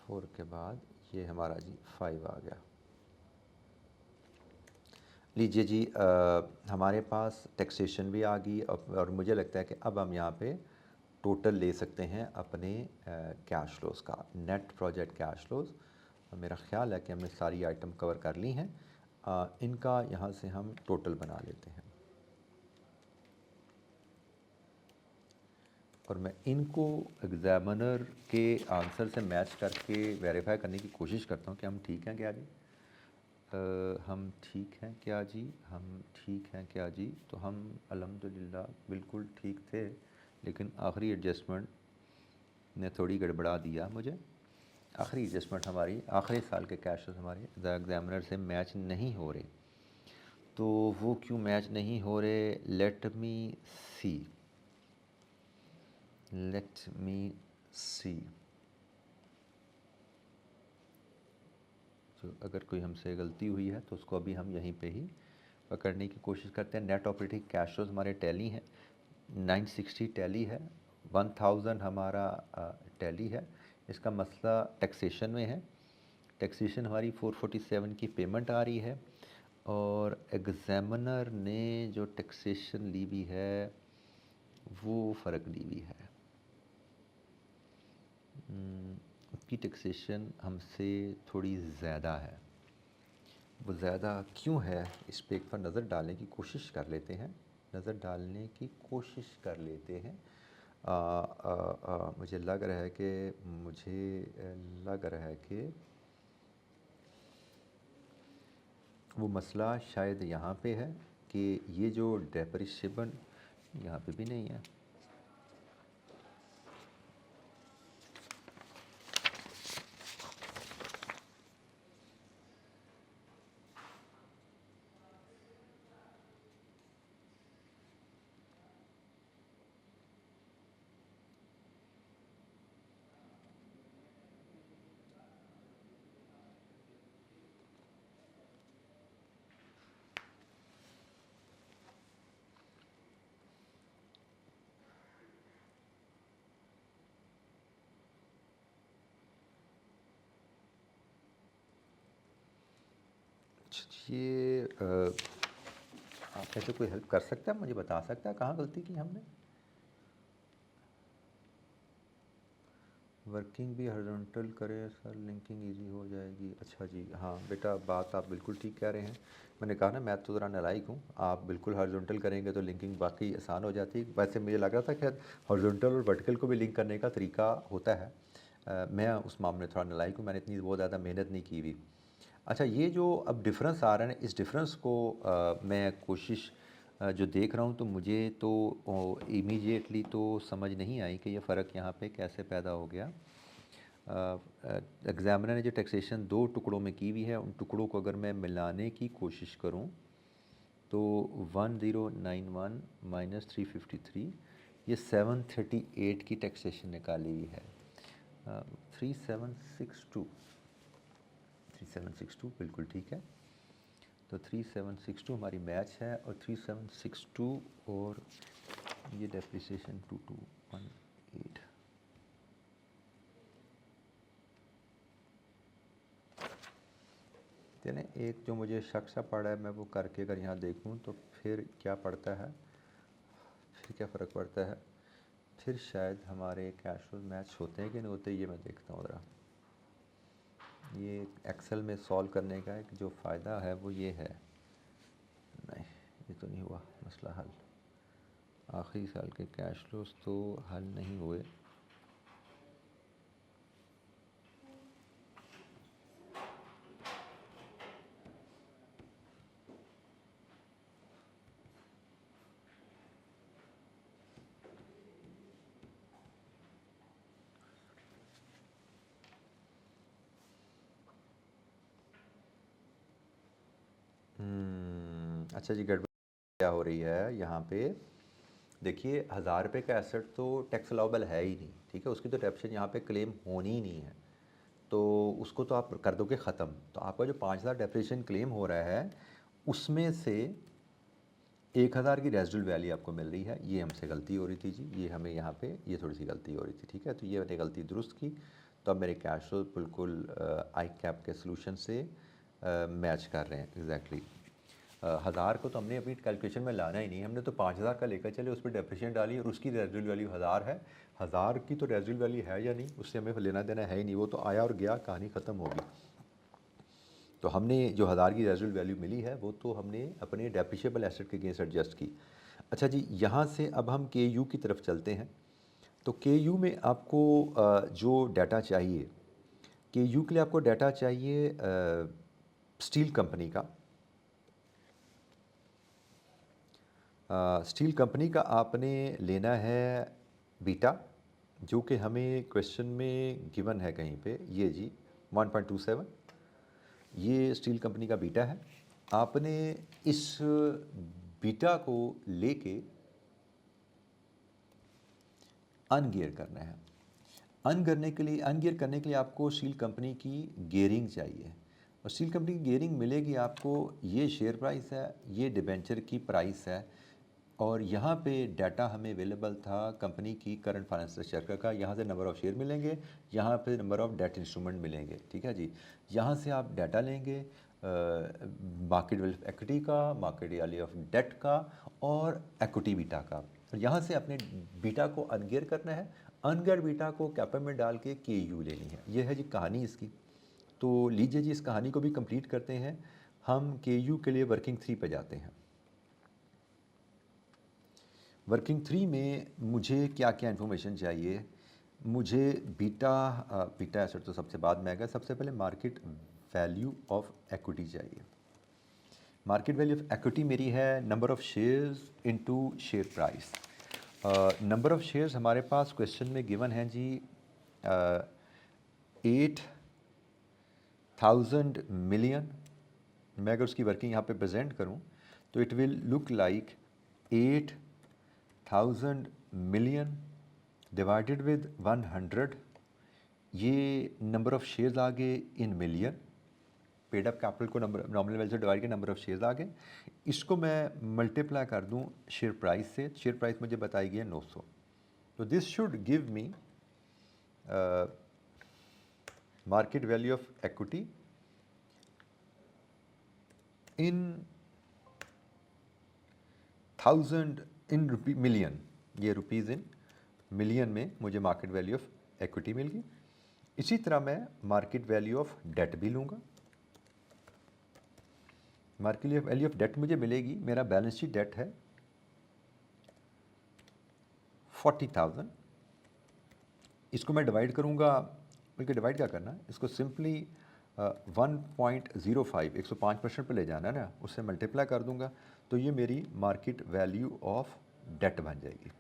4 के बाद ये हमारा जी 5 आ गया। लीजिए जी, हमारे पास टैक्सेशन भी आ गई, और मुझे लगता है कि अब हम यहाँ पे टोटल ले सकते हैं अपने कैश फ्लोज का, नेट प्रोजेक्ट कैश फ्लोज। मेरा ख्याल है कि हमने सारी आइटम कवर कर ली हैं। इनका यहाँ से हम टोटल बना लेते हैं, और मैं इनको एग्ज़ामिनर के आंसर से मैच करके वेरीफाई करने की कोशिश करता हूँ कि हम ठीक हैं क्या जी। हम ठीक हैं क्या जी, हम ठीक हैं क्या जी। तो हम अल्हम्दुलिल्लाह बिल्कुल ठीक थे, लेकिन आखिरी एडजस्टमेंट ने थोड़ी गड़बड़ा दिया मुझे। आखिरी एडजस्टमेंट हमारी आखिरी साल के कैश हमारे एग्ज़ामिनर से मैच नहीं हो रहे। तो वो क्यों मैच नहीं हो रहे, लेट मी सी, लेट मी सी। तो अगर कोई हमसे गलती हुई है तो उसको अभी हम यहीं पे ही पकड़ने की कोशिश करते हैं। नेट ऑपरेटिंग कैश फ्लोज हमारे टैली हैं, 960 टैली है, 1000 हमारा टैली है। इसका मसला टैक्सेशन में है। टैक्सेशन हमारी 447 की पेमेंट आ रही है, और एग्ज़ामिनर ने जो टैक्सेशन ली हुई है वो फ़र्क ली हुई है। उसकी टैक्सेशन हमसे थोड़ी ज़्यादा है। वो ज़्यादा क्यों है, इस पे एक बार नज़र डालने की कोशिश कर लेते हैं, नज़र डालने की कोशिश कर लेते हैं। मुझे लग रहा है कि वो मसला शायद यहाँ पे है कि ये जो डेप्रिशिएबल यहाँ पे भी नहीं है। ये आप में से कोई हेल्प कर सकता है, मुझे बता सकता है कहाँ गलती की हमने। वर्किंग भी हॉरिजॉन्टल करें सर, लिंकिंग इजी हो जाएगी। अच्छा जी, हाँ बेटा, बात आप बिल्कुल ठीक कह रहे हैं। मैंने कहा ना, मैं तो ज़रा नालायक हूँ। आप बिल्कुल हॉरिजॉन्टल करेंगे तो लिंकिंग वाकई आसान हो जाती है। वैसे मुझे लग रहा था कि हॉरिजॉन्टल और वर्टिकल को भी लिंक करने का तरीका होता है। मैं उस मामले में थोड़ा नालायक हूँ, मैंने इतनी बहुत ज़्यादा मेहनत नहीं की हुई। अच्छा, ये जो अब डिफरेंस आ रहा है ना, इस डिफरेंस को मैं कोशिश जो देख रहा हूँ, तो मुझे तो इमीडिएटली तो समझ नहीं आई कि ये फ़र्क यहाँ पे कैसे पैदा हो गया। एग्ज़ामिनर ने जो टैक्सेशन दो टुकड़ों में की हुई है, उन टुकड़ों को अगर मैं मिलाने की कोशिश करूँ तो 1091 माइनस 353, ये 738 की टैक्सेशन निकाली हुई है। 3762, 3762 बिल्कुल ठीक है। तो 3762 हमारी मैच है, और 3762 और ये डेप्रिसिएशन 2218। चलें, एक जो मुझे शक सा पड़ा है, मैं वो करके अगर यहाँ देखूँ तो फिर क्या पड़ता है, फिर क्या फ़र्क पड़ता है, फिर शायद हमारे कैश फ्लो मैच होते हैं कि नहीं होते, ये मैं देखता हूँ ज़रा। ये एक्सेल में सॉल्व करने का एक जो फ़ायदा है वो ये है। नहीं, ये तो नहीं हुआ मसला हल। आखिरी साल के कैश फ्लोज तो हल नहीं हुए। अच्छा जी, गड़बड़ क्या हो रही है यहाँ पे? देखिए, 1000 रुपये का एसेट तो टैक्स अलाउबल है ही नहीं, ठीक है, उसकी तो डेप्शन यहाँ पे क्लेम होनी ही नहीं है, तो उसको तो आप कर दोगे ख़त्म। तो आपका जो 5000 डेप्रिसिएशन क्लेम हो रहा है उसमें से 1000 की रेजिडुअल वैल्यू आपको मिल रही है। ये हमसे गलती हो रही थी जी, ये हमें यहाँ पे ये थोड़ी सी गलती हो रही थी, ठीक है, तो ये मैंने गलती दुरुस्त की। तो अब मेरे कैश फ्लो बिल्कुल आई कैप के सोल्यूशन से मैच कर रहे हैं एग्जैक्टली। 1000 को तो हमने अपनी कैलकुलेशन में लाना ही नहीं, हमने तो 5000 का लेकर चले, उस पर डेप्रिसिएशन डाली और उसकी रेजिडुअल वैल्यू 1000 है। 1000 की तो रेजिडुअल वैल्यू है या नहीं, उससे हमें लेना देना है ही नहीं, वो तो आया और गया, कहानी ख़त्म होगी। तो हमने जो 1000 की रेजिडुअल वैल्यू मिली है वो तो हमने अपने डेप्रिशिएबल एसेट के अगेंस्ट एडजस्ट की। अच्छा जी, यहाँ से अब हम के यू की तरफ चलते हैं। तो के यू में आपको जो डाटा चाहिए, के यू के लिए आपको डाटा चाहिए स्टील कंपनी का। स्टील कंपनी का आपने लेना है बीटा, जो कि हमें क्वेश्चन में गिवन है कहीं पे, ये जी 1.27, ये स्टील कंपनी का बीटा है। आपने इस बीटा को लेके अनगियर करना है। अनगियर करने के लिए आपको स्टील कंपनी की गियरिंग चाहिए, और स्टील कंपनी की गियरिंग मिलेगी आपको, ये शेयर प्राइस है, ये डिबेंचर की प्राइस है, और यहाँ पे डाटा हमें अवेलेबल था कंपनी की करंट फाइनेंस स्ट्रक्चर का। यहाँ से नंबर ऑफ़ शेयर मिलेंगे, यहाँ पे नंबर ऑफ़ डेट इंस्ट्रूमेंट मिलेंगे, ठीक है जी। यहाँ से आप डाटा लेंगे मार्केट वैल्यू ऑफ इक्विटी का, मार्केट वैल्यू ऑफ डेट का, और इक्विटी बीटा का। और यहाँ से अपने बीटा को अनगियर करना है, अनगियर बीटा को कैपर में डाल के के यू लेनी है। ये है जी कहानी इसकी। तो लीजिए जी, इस कहानी को भी कंप्लीट करते हैं। हम के यू के लिए वर्किंग 3 पे जाते हैं। वर्किंग 3 में मुझे क्या क्या इन्फॉर्मेशन चाहिए? मुझे बीटा एसेट तो सबसे बाद में आएगा, सबसे पहले मार्केट वैल्यू ऑफ इक्विटी चाहिए। मार्केट वैल्यू ऑफ इक्विटी मेरी है number of shares into share price. Number of shares हमारे पास क्वेश्चन में गिवन है जी 8000 मिलियन। मैं अगर उसकी वर्किंग यहाँ पे प्रेजेंट करूँ तो it will look like 8000 million divided with 100। ये नंबर ऑफ़ शेयर्स आ गए in million, paid up capital को नंबर नॉमिनल वैल्यू से डिवाइड के नंबर ऑफ़ शेयर्स आ गए। इसको मैं मल्टीप्लाई कर दूं शेयर प्राइस से, शेयर प्राइस मुझे बताई गई है 900। तो this should give me market value of equity in 1000 in rupee million, ये रुपीज़ इन मिलियन में मुझे मार्केट वैल्यू ऑफ इक्विटी मिल गई। इसी तरह मैं मार्केट वैल्यू ऑफ डेट भी लूँगा। मार्केट वैल्यू ऑफ डेट मुझे मिलेगी, मेरा बैलेंस शीट डेट है 40,000। इसको मैं डिवाइड करूँगा, बल्कि डिवाइड क्या करना है, इसको सिंपली 1.05 105% पर ले जाना है ना, उससे मल्टीप्लाई कर दूंगा, तो ये मेरी मार्केट वैल्यू ऑफ डेट बन जाएगी।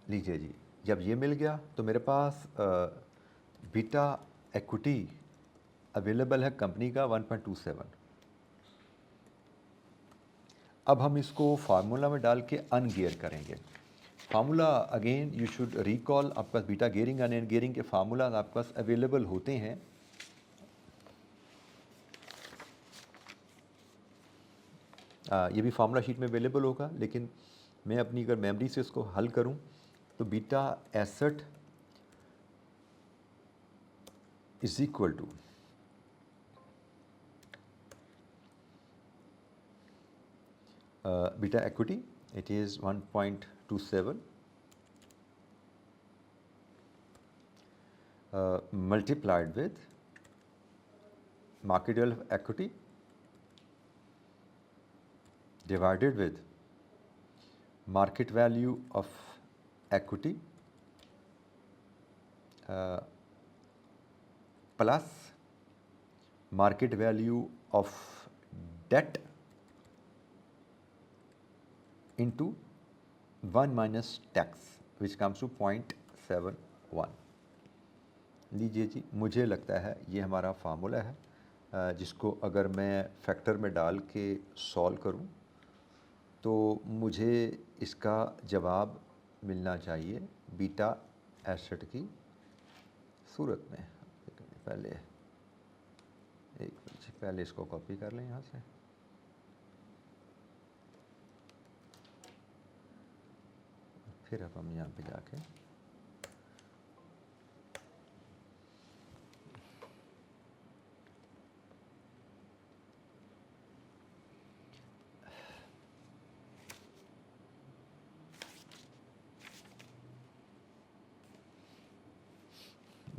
लीजिए जी, जब ये मिल गया तो मेरे पास बीटा इक्विटी अवेलेबल है कंपनी का 1.27। अब हम इसको फार्मूला में डाल के अनगियर करेंगे। Formula again you should recall, आपके पास beta gearing and ungearing के फार्मूला आपके पास अवेलेबल होते हैं। ये भी फार्मूला शीट में अवेलेबल होगा, लेकिन मैं अपनी अगर मेमोरी से इसको हल करूं तो beta asset is equal to beta equity, it is 1.27 multiplied with market value of equity divided with market value of equity plus market value of debt into 1 minus tax which comes to 0.71। लीजिए जी, मुझे लगता है ये हमारा formula है जिसको अगर मैं फैक्टर में डाल के सॉल्व करूं तो मुझे इसका जवाब मिलना चाहिए बीटा एसेट की सूरत में। पहले इसको कॉपी कर लें यहाँ से। फिर अब हम यहाँ पे जाके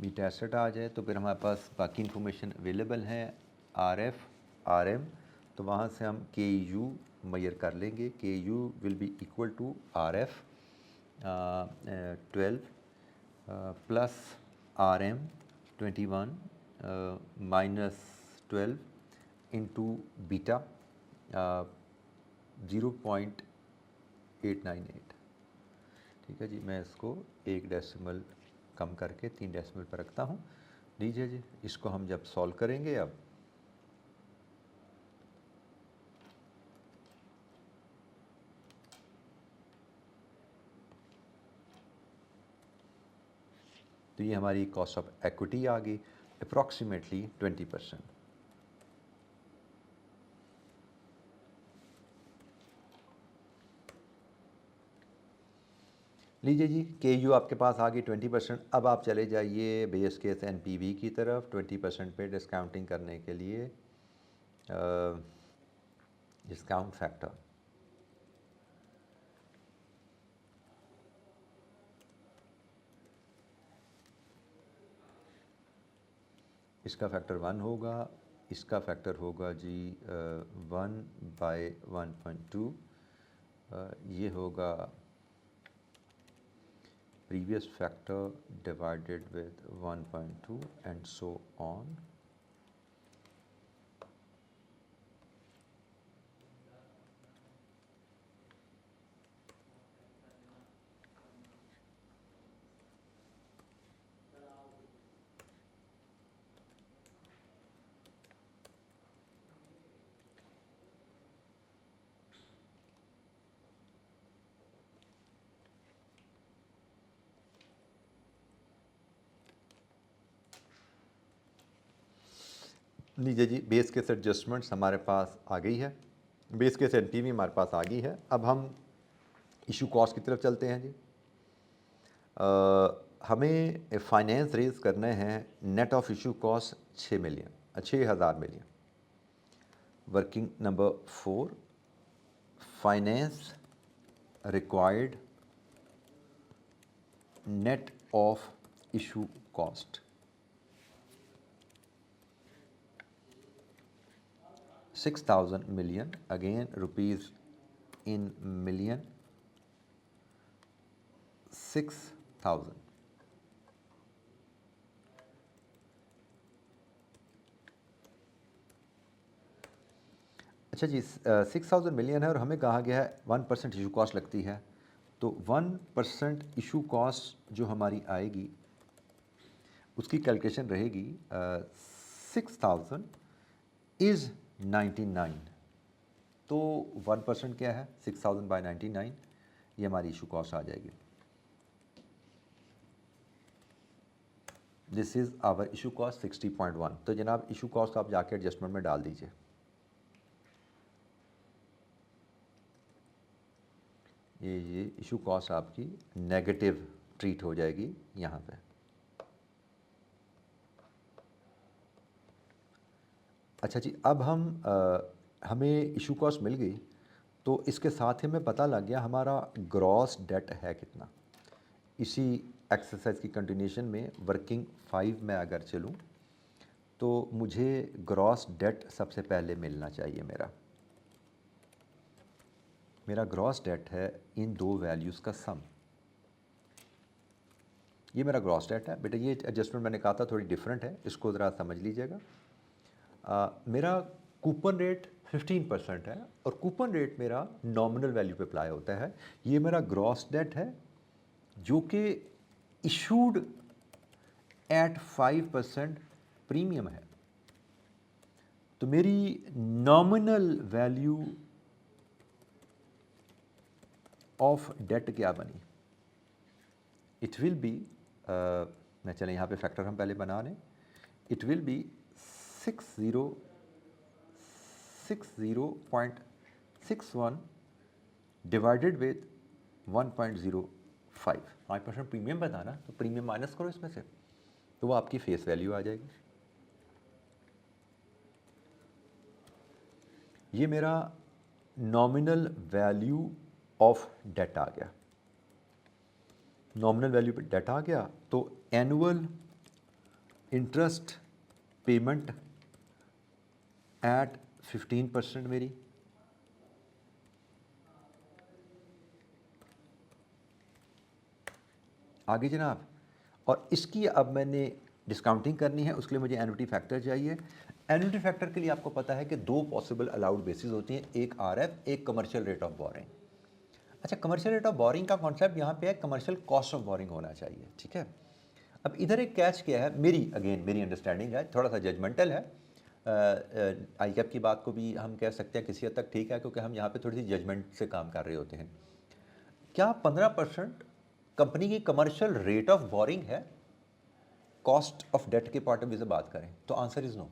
बीटा एसेट आ जाए तो फिर हमारे पास बाकी इन्फॉर्मेशन अवेलेबल है। RF RM तो वहाँ से हम KU मेजर कर लेंगे। KU will be equal to RF 12 plus RM 21 minus 12 into beta 0.898। ठीक है जी, मैं इसको एक डेसिमल कम करके 3 डेसिमल पर रखता हूँ। लीजिए जी, इसको हम जब सॉल्व करेंगे अब तो ये हमारी कॉस्ट ऑफ इक्विटी आ गई अप्रॉक्सीमेटली 20%। लीजिए जी, KU आपके पास आ गई 20%। अब आप चले जाइए बेस केस NPV की तरफ 20% पे डिस्काउंटिंग करने के लिए डिस्काउंट फैक्टर। इसका फैक्टर 1 होगा, इसका फैक्टर होगा जी 1/1.2। ये होगा previous factor divided with 1.2 and so on। लीजिए जी, बेस केस एडजस्टमेंट्स हमारे पास आ गई है, बेस केस NPV हमारे पास आ गई है। अब हम इशू कॉस्ट की तरफ चलते हैं जी। हमें फाइनेंस रेज करने हैं net of issue cost 6,000 million. Working number 4, finance required net of issue cost 6,000 million, again rupees in million, 6,000। अच्छा जी, 6,000 मिलियन है और हमें कहा गया है 1% इशू कॉस्ट लगती है। तो 1% इशू कॉस्ट जो हमारी आएगी उसकी कैलकुलेशन रहेगी 6,000 इज़ 99। तो 1% क्या है, 6,000 बाई 99, ये हमारी इशू कॉस्ट आ जाएगी। This is our issue cost 60.1। तो जनाब इशू कॉस्ट आप जाके एडजस्टमेंट में डाल दीजिए। ये इशू कॉस्ट आपकी नेगेटिव ट्रीट हो जाएगी यहाँ पे। अच्छा जी, अब हमें इशू कॉस्ट मिल गई तो इसके साथ ही हमें पता लग गया हमारा ग्रॉस डेट है कितना। इसी एक्सरसाइज की कंटिन्यूशन में वर्किंग 5 में अगर चलूँ तो मुझे ग्रॉस डेट सबसे पहले मिलना चाहिए मेरा। मेरा ग्रॉस डेट है इन दो वैल्यूज़ का सम। ये मेरा ग्रॉस डेट है बेटा, ये एडजस्टमेंट मैंने कहा था थोड़ी डिफरेंट है, इसको ज़रा समझ लीजिएगा। मेरा कूपन रेट 15% है और कूपन रेट मेरा नॉमिनल वैल्यू पे अप्लाई होता है। ये मेरा ग्रॉस डेट है जो कि इशूड एट 5% प्रीमियम है। तो मेरी नॉमिनल वैल्यू ऑफ डेट क्या बनी? इट विल बी, मैं चलें यहाँ पे फैक्टर हम पहले बना लें। It will be 6061 divided with 1.05। 5% premium बताना, तो प्रीमियम माइनस करो इसमें से, तो वो आपकी फेस वैल्यू आ जाएगी। ये मेरा नॉमिनल वैल्यू ऑफ डेट आ गया। नॉमिनल वैल्यू पे डेट आ गया, तो एनुअल इंटरेस्ट पेमेंट एट 15% मेरी, आगे जनाब। और इसकी अब मैंने डिस्काउंटिंग करनी है, उसके लिए मुझे एन्युटी फैक्टर चाहिए। एन्युटी फैक्टर के लिए आपको पता है कि दो पॉसिबल अलाउड बेसिस होती हैं, एक आरएफ, एक कमर्शियल रेट ऑफ बोरिंग। अच्छा, कमर्शियल रेट ऑफ बोरिंग का कॉन्सेप्ट यहाँ पे है कमर्शियल कॉस्ट ऑफ बोरिंग होना चाहिए, ठीक है। अब इधर एक कैच क्या है, मेरी अंडरस्टैंडिंग है, थोड़ा सा जजमेंटल है। आई कैप की बात को भी हम कह सकते हैं किसी हद तक ठीक है, क्योंकि हम यहाँ पे थोड़ी सी जजमेंट से काम कर रहे होते हैं। क्या 15% कंपनी की कमर्शियल रेट ऑफ बोरिंग है कॉस्ट ऑफ डेट के पॉइंट ऑफ व्यू से बात करें? तो आंसर इज़ नो।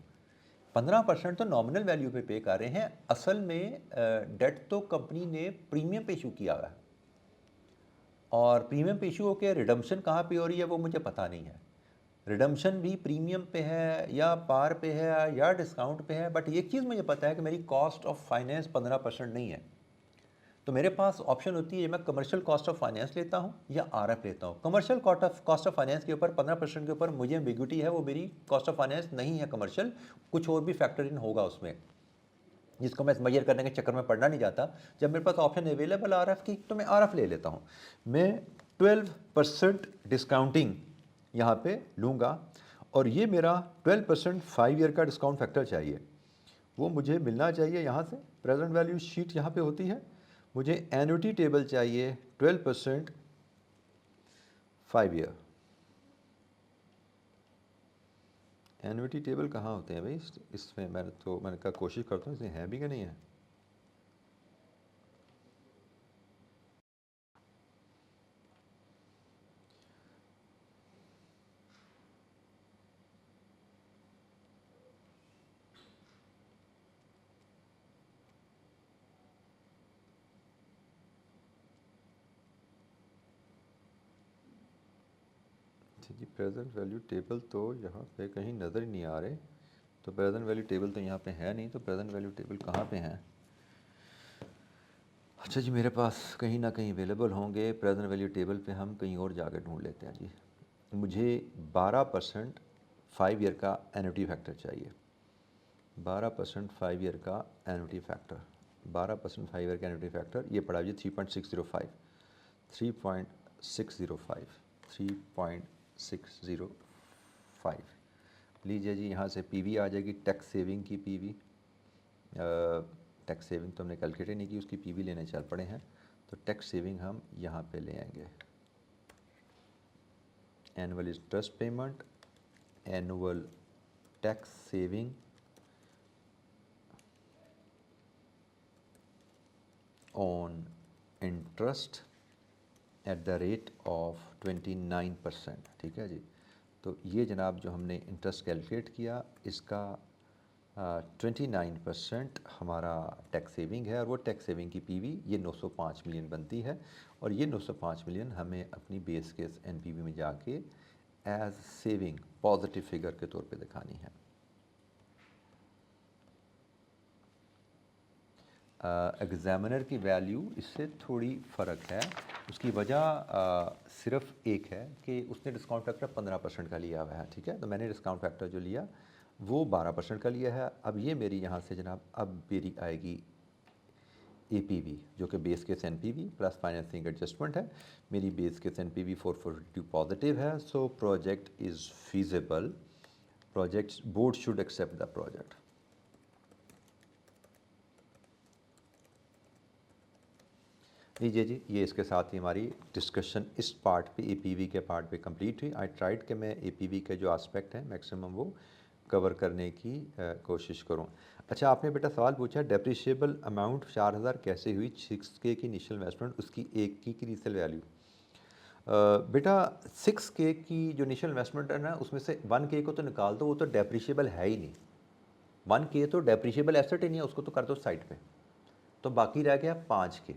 15% तो नॉमिनल वैल्यू पे कर रहे हैं, असल में डेट तो कंपनी ने प्रीमियम पे इशू किया हुआ है, और प्रीमियम पे इशू होकर रिडम्पशन कहाँ पे हो रही है वो मुझे पता नहीं है। रिडम्पशन भी प्रीमियम पे है या पार पे है या डिस्काउंट पे है, बट एक चीज़ मुझे पता है कि मेरी कॉस्ट ऑफ फाइनेंस 15% नहीं है। तो मेरे पास ऑप्शन होती है, मैं कमर्शियल कॉस्ट ऑफ फाइनेंस लेता हूँ या आरएफ लेता हूँ। कमर्शियल कॉस्ट ऑफ फाइनेंस के ऊपर 15% के ऊपर मुझे एम्बिग्युइटी है, वो मेरी कॉस्ट ऑफ फाइनेंस नहीं है कमर्शियल, कुछ और भी फैक्टर इन होगा उसमें, जिसको मैं मेजर करने के चक्कर में पड़ना नहीं चाहता। जब मेरे पास ऑप्शन अवेलेबल आरएफ की, तो मैं आरएफ ले लेता हूँ। मैं 12% डिस्काउंटिंग यहाँ पे लूँगा, और ये मेरा 12% 5 ईयर का डिस्काउंट फैक्टर चाहिए, वो मुझे मिलना चाहिए यहाँ से। प्रेजेंट वैल्यू शीट यहाँ पे होती है, मुझे एन्युटी टेबल चाहिए 12% 5 ईयर। एन्युटी टेबल कहाँ होते हैं भाई इसमें? मैंने कहा कोशिश करता हूँ, इसमें है भी कि नहीं है। जी, प्रेजेंट वैल्यू टेबल तो यहाँ पे कहीं नज़र ही नहीं आ रहे। तो प्रेजेंट वैल्यू टेबल तो यहाँ पे है नहीं, तो प्रेजेंट वैल्यू टेबल कहाँ पे हैं? अच्छा जी, मेरे पास कहीं ना कहीं अवेलेबल होंगे प्रेजेंट वैल्यू टेबल पे, हम कहीं और जाकर ढूंढ लेते हैं जी। मुझे 12% 5 ईयर का एन्युटी फैक्टर चाहिए। 12% 5 ईयर का एन्युटी फैक्टर, 12% 5 ईयर का एन्युटी फैक्टर, ये पड़ा जी 3.605, 3.605, 3.605। लीजिए जी, यहाँ से पीवी आ जाएगी, टैक्स सेविंग की पीवी। टैक्स सेविंग तो हमने कैलकुलेट नहीं की, उसकी पीवी लेने चल पड़े हैं, तो टैक्स सेविंग हम यहाँ पे ले आएंगे। Annual interest payment, annual tax saving on interest at the rate of 29%, ठीक है जी। तो ये जनाब जो हमने इंटरेस्ट कैलकुलेट किया, इसका 29% हमारा टैक्स सेविंग है, और वो टैक्स सेविंग की पीवी ये 905 मिलियन बनती है, और ये 905 मिलियन हमें अपनी बेस केस एनपीवी में जाके एज सेविंग पॉजिटिव फिगर के तौर पे दिखानी है। एग्ज़ामिनर की वैल्यू इससे थोड़ी फ़र्क है। उसकी वजह सिर्फ एक है कि उसने डिस्काउंट फैक्टर 15% का लिया हुआ है, ठीक है। तो मैंने डिस्काउंट फैक्टर जो लिया वो 12% का लिया है। अब ये मेरी यहाँ से जनाब, अब मेरी आएगी APV जो कि base case NPV plus financing adjustment है। मेरी बेस केस NPV 442 पॉजिटिव है, so project is feasible, project board should accept the project. लीजिए जी, ये इसके साथ ही हमारी डिस्कशन इस पार्ट पे APV के पार्ट पे कंप्लीट हुई। आई ट्राइड कि मैं APV के जो एस्पेक्ट हैं मैक्सिमम वो कवर करने की कोशिश करूं। अच्छा, आपने बेटा सवाल पूछा डेप्रिशिएबल अमाउंट 4000 कैसे हुई, 6K की इनिशियल इन्वेस्टमेंट, उसकी 1 की रीसेल वैल्यू। बेटा 6K की जो इनिशियल इन्वेस्टमेंट है ना, उसमें से 1K को तो निकाल दो, वो तो डेप्रिशिएबल है ही नहीं। 1K तो डेप्रिशिएबल एसेट ही नहीं है, उसको तो कर दो साइड पे, तो बाकी रह गया 5K।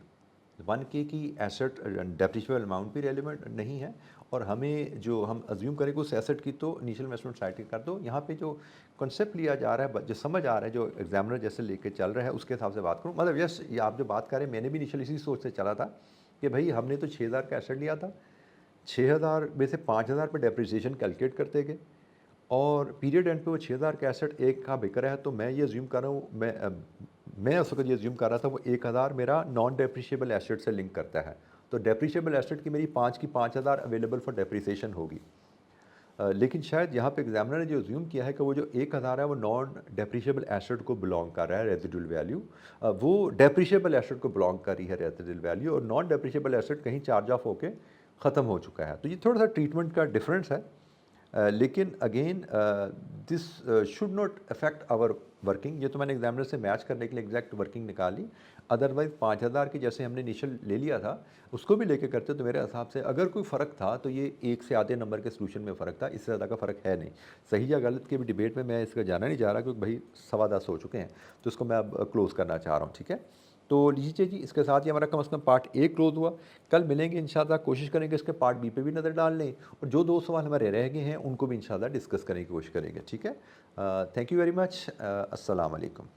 1K की एसेट डेप्रिशिएबल अमाउंट भी रेलिवेंट नहीं है, और हमें जो हम अज्यूम करें उस एसेट की तो इनिशियल इन्वेस्टमेंट साइड कर दो। यहाँ पे जो कॉन्सेप्ट लिया जा रहा है, जो समझ आ रहा है, जो एग्जामिनर जैसे लेके चल रहा है उसके हिसाब से बात करूँ। मतलब यस, ये आप जो बात करें, मैंने भी इनिशियल इसी सोच से चला था कि भाई हमने तो 6000 का एसेट लिया था, 6000 में से 5000 पर डेप्रिसिएशन कैलकुलेट करते गए, और पीरियड एंड पे वो 6000 का एसेट एक का बिक रहा है, तो मैं ये अज्यूम कर रहा हूँ, मैं उस वक्त ये अज्यूम कर रहा था वो 1000 मेरा नॉन डेप्रिशिएबल एसेट से लिंक करता है, तो डेप्रिशिएबल एसेट की मेरी 5000 अवेलेबल फॉर डेप्रिसिएशन होगी। लेकिन शायद यहाँ पे एग्जामिनर ने जो अज्यूम किया है कि वो जो 1000 है वो नॉन डेप्रिशिएबल एसेट को बिलोंग कर रहा है, रेजिडुअल वैल्यू, वो डेप्रिशिएबल एसेट को बिलोंग कर रही है रेजिडुअल वैल्यू, और नॉन डेप्रिशिएबल एसेट कहीं चार्ज ऑफ होके ख़त्म हो चुका है। तो ये थोड़ा सा ट्रीटमेंट का डिफरेंस है, लेकिन again this should not affect our working. ये तो मैंने एग्जामिनर से मैच करने के लिए एग्जैक्ट वर्किंग निकाली, अदरवाइज़ 5000 की जैसे हमने इनिशियल ले लिया था उसको भी लेके करते, तो मेरे हिसाब से अगर कोई फ़र्क था तो ये 1 से आधे नंबर के सोल्यूशन में फ़र्क था, इससे ज़्यादा का फ़र्क है नहीं। सही या गलत के भी डिबेट में मैं इसका जाना नहीं चाह रहा, क्योंकि भाई 10:15 हो चुके हैं, तो इसको मैं अब क्लोज़ करना चाह रहा हूँ। ठीक है, तो लीजिए जी, इसके साथ ही हमारा कम से कम पार्ट A क्लोज हुआ। कल मिलेंगे इंशाल्लाह, कोशिश करेंगे इसके पार्ट B पे भी नज़र डाल लें, और जो 2 सवाल हमारे रह गए हैं उनको भी इंशाल्लाह डिस्कस करने की कोशिश करेंगे। ठीक है, थैंक यू वेरी मच, अस्सलाम वालेकुम।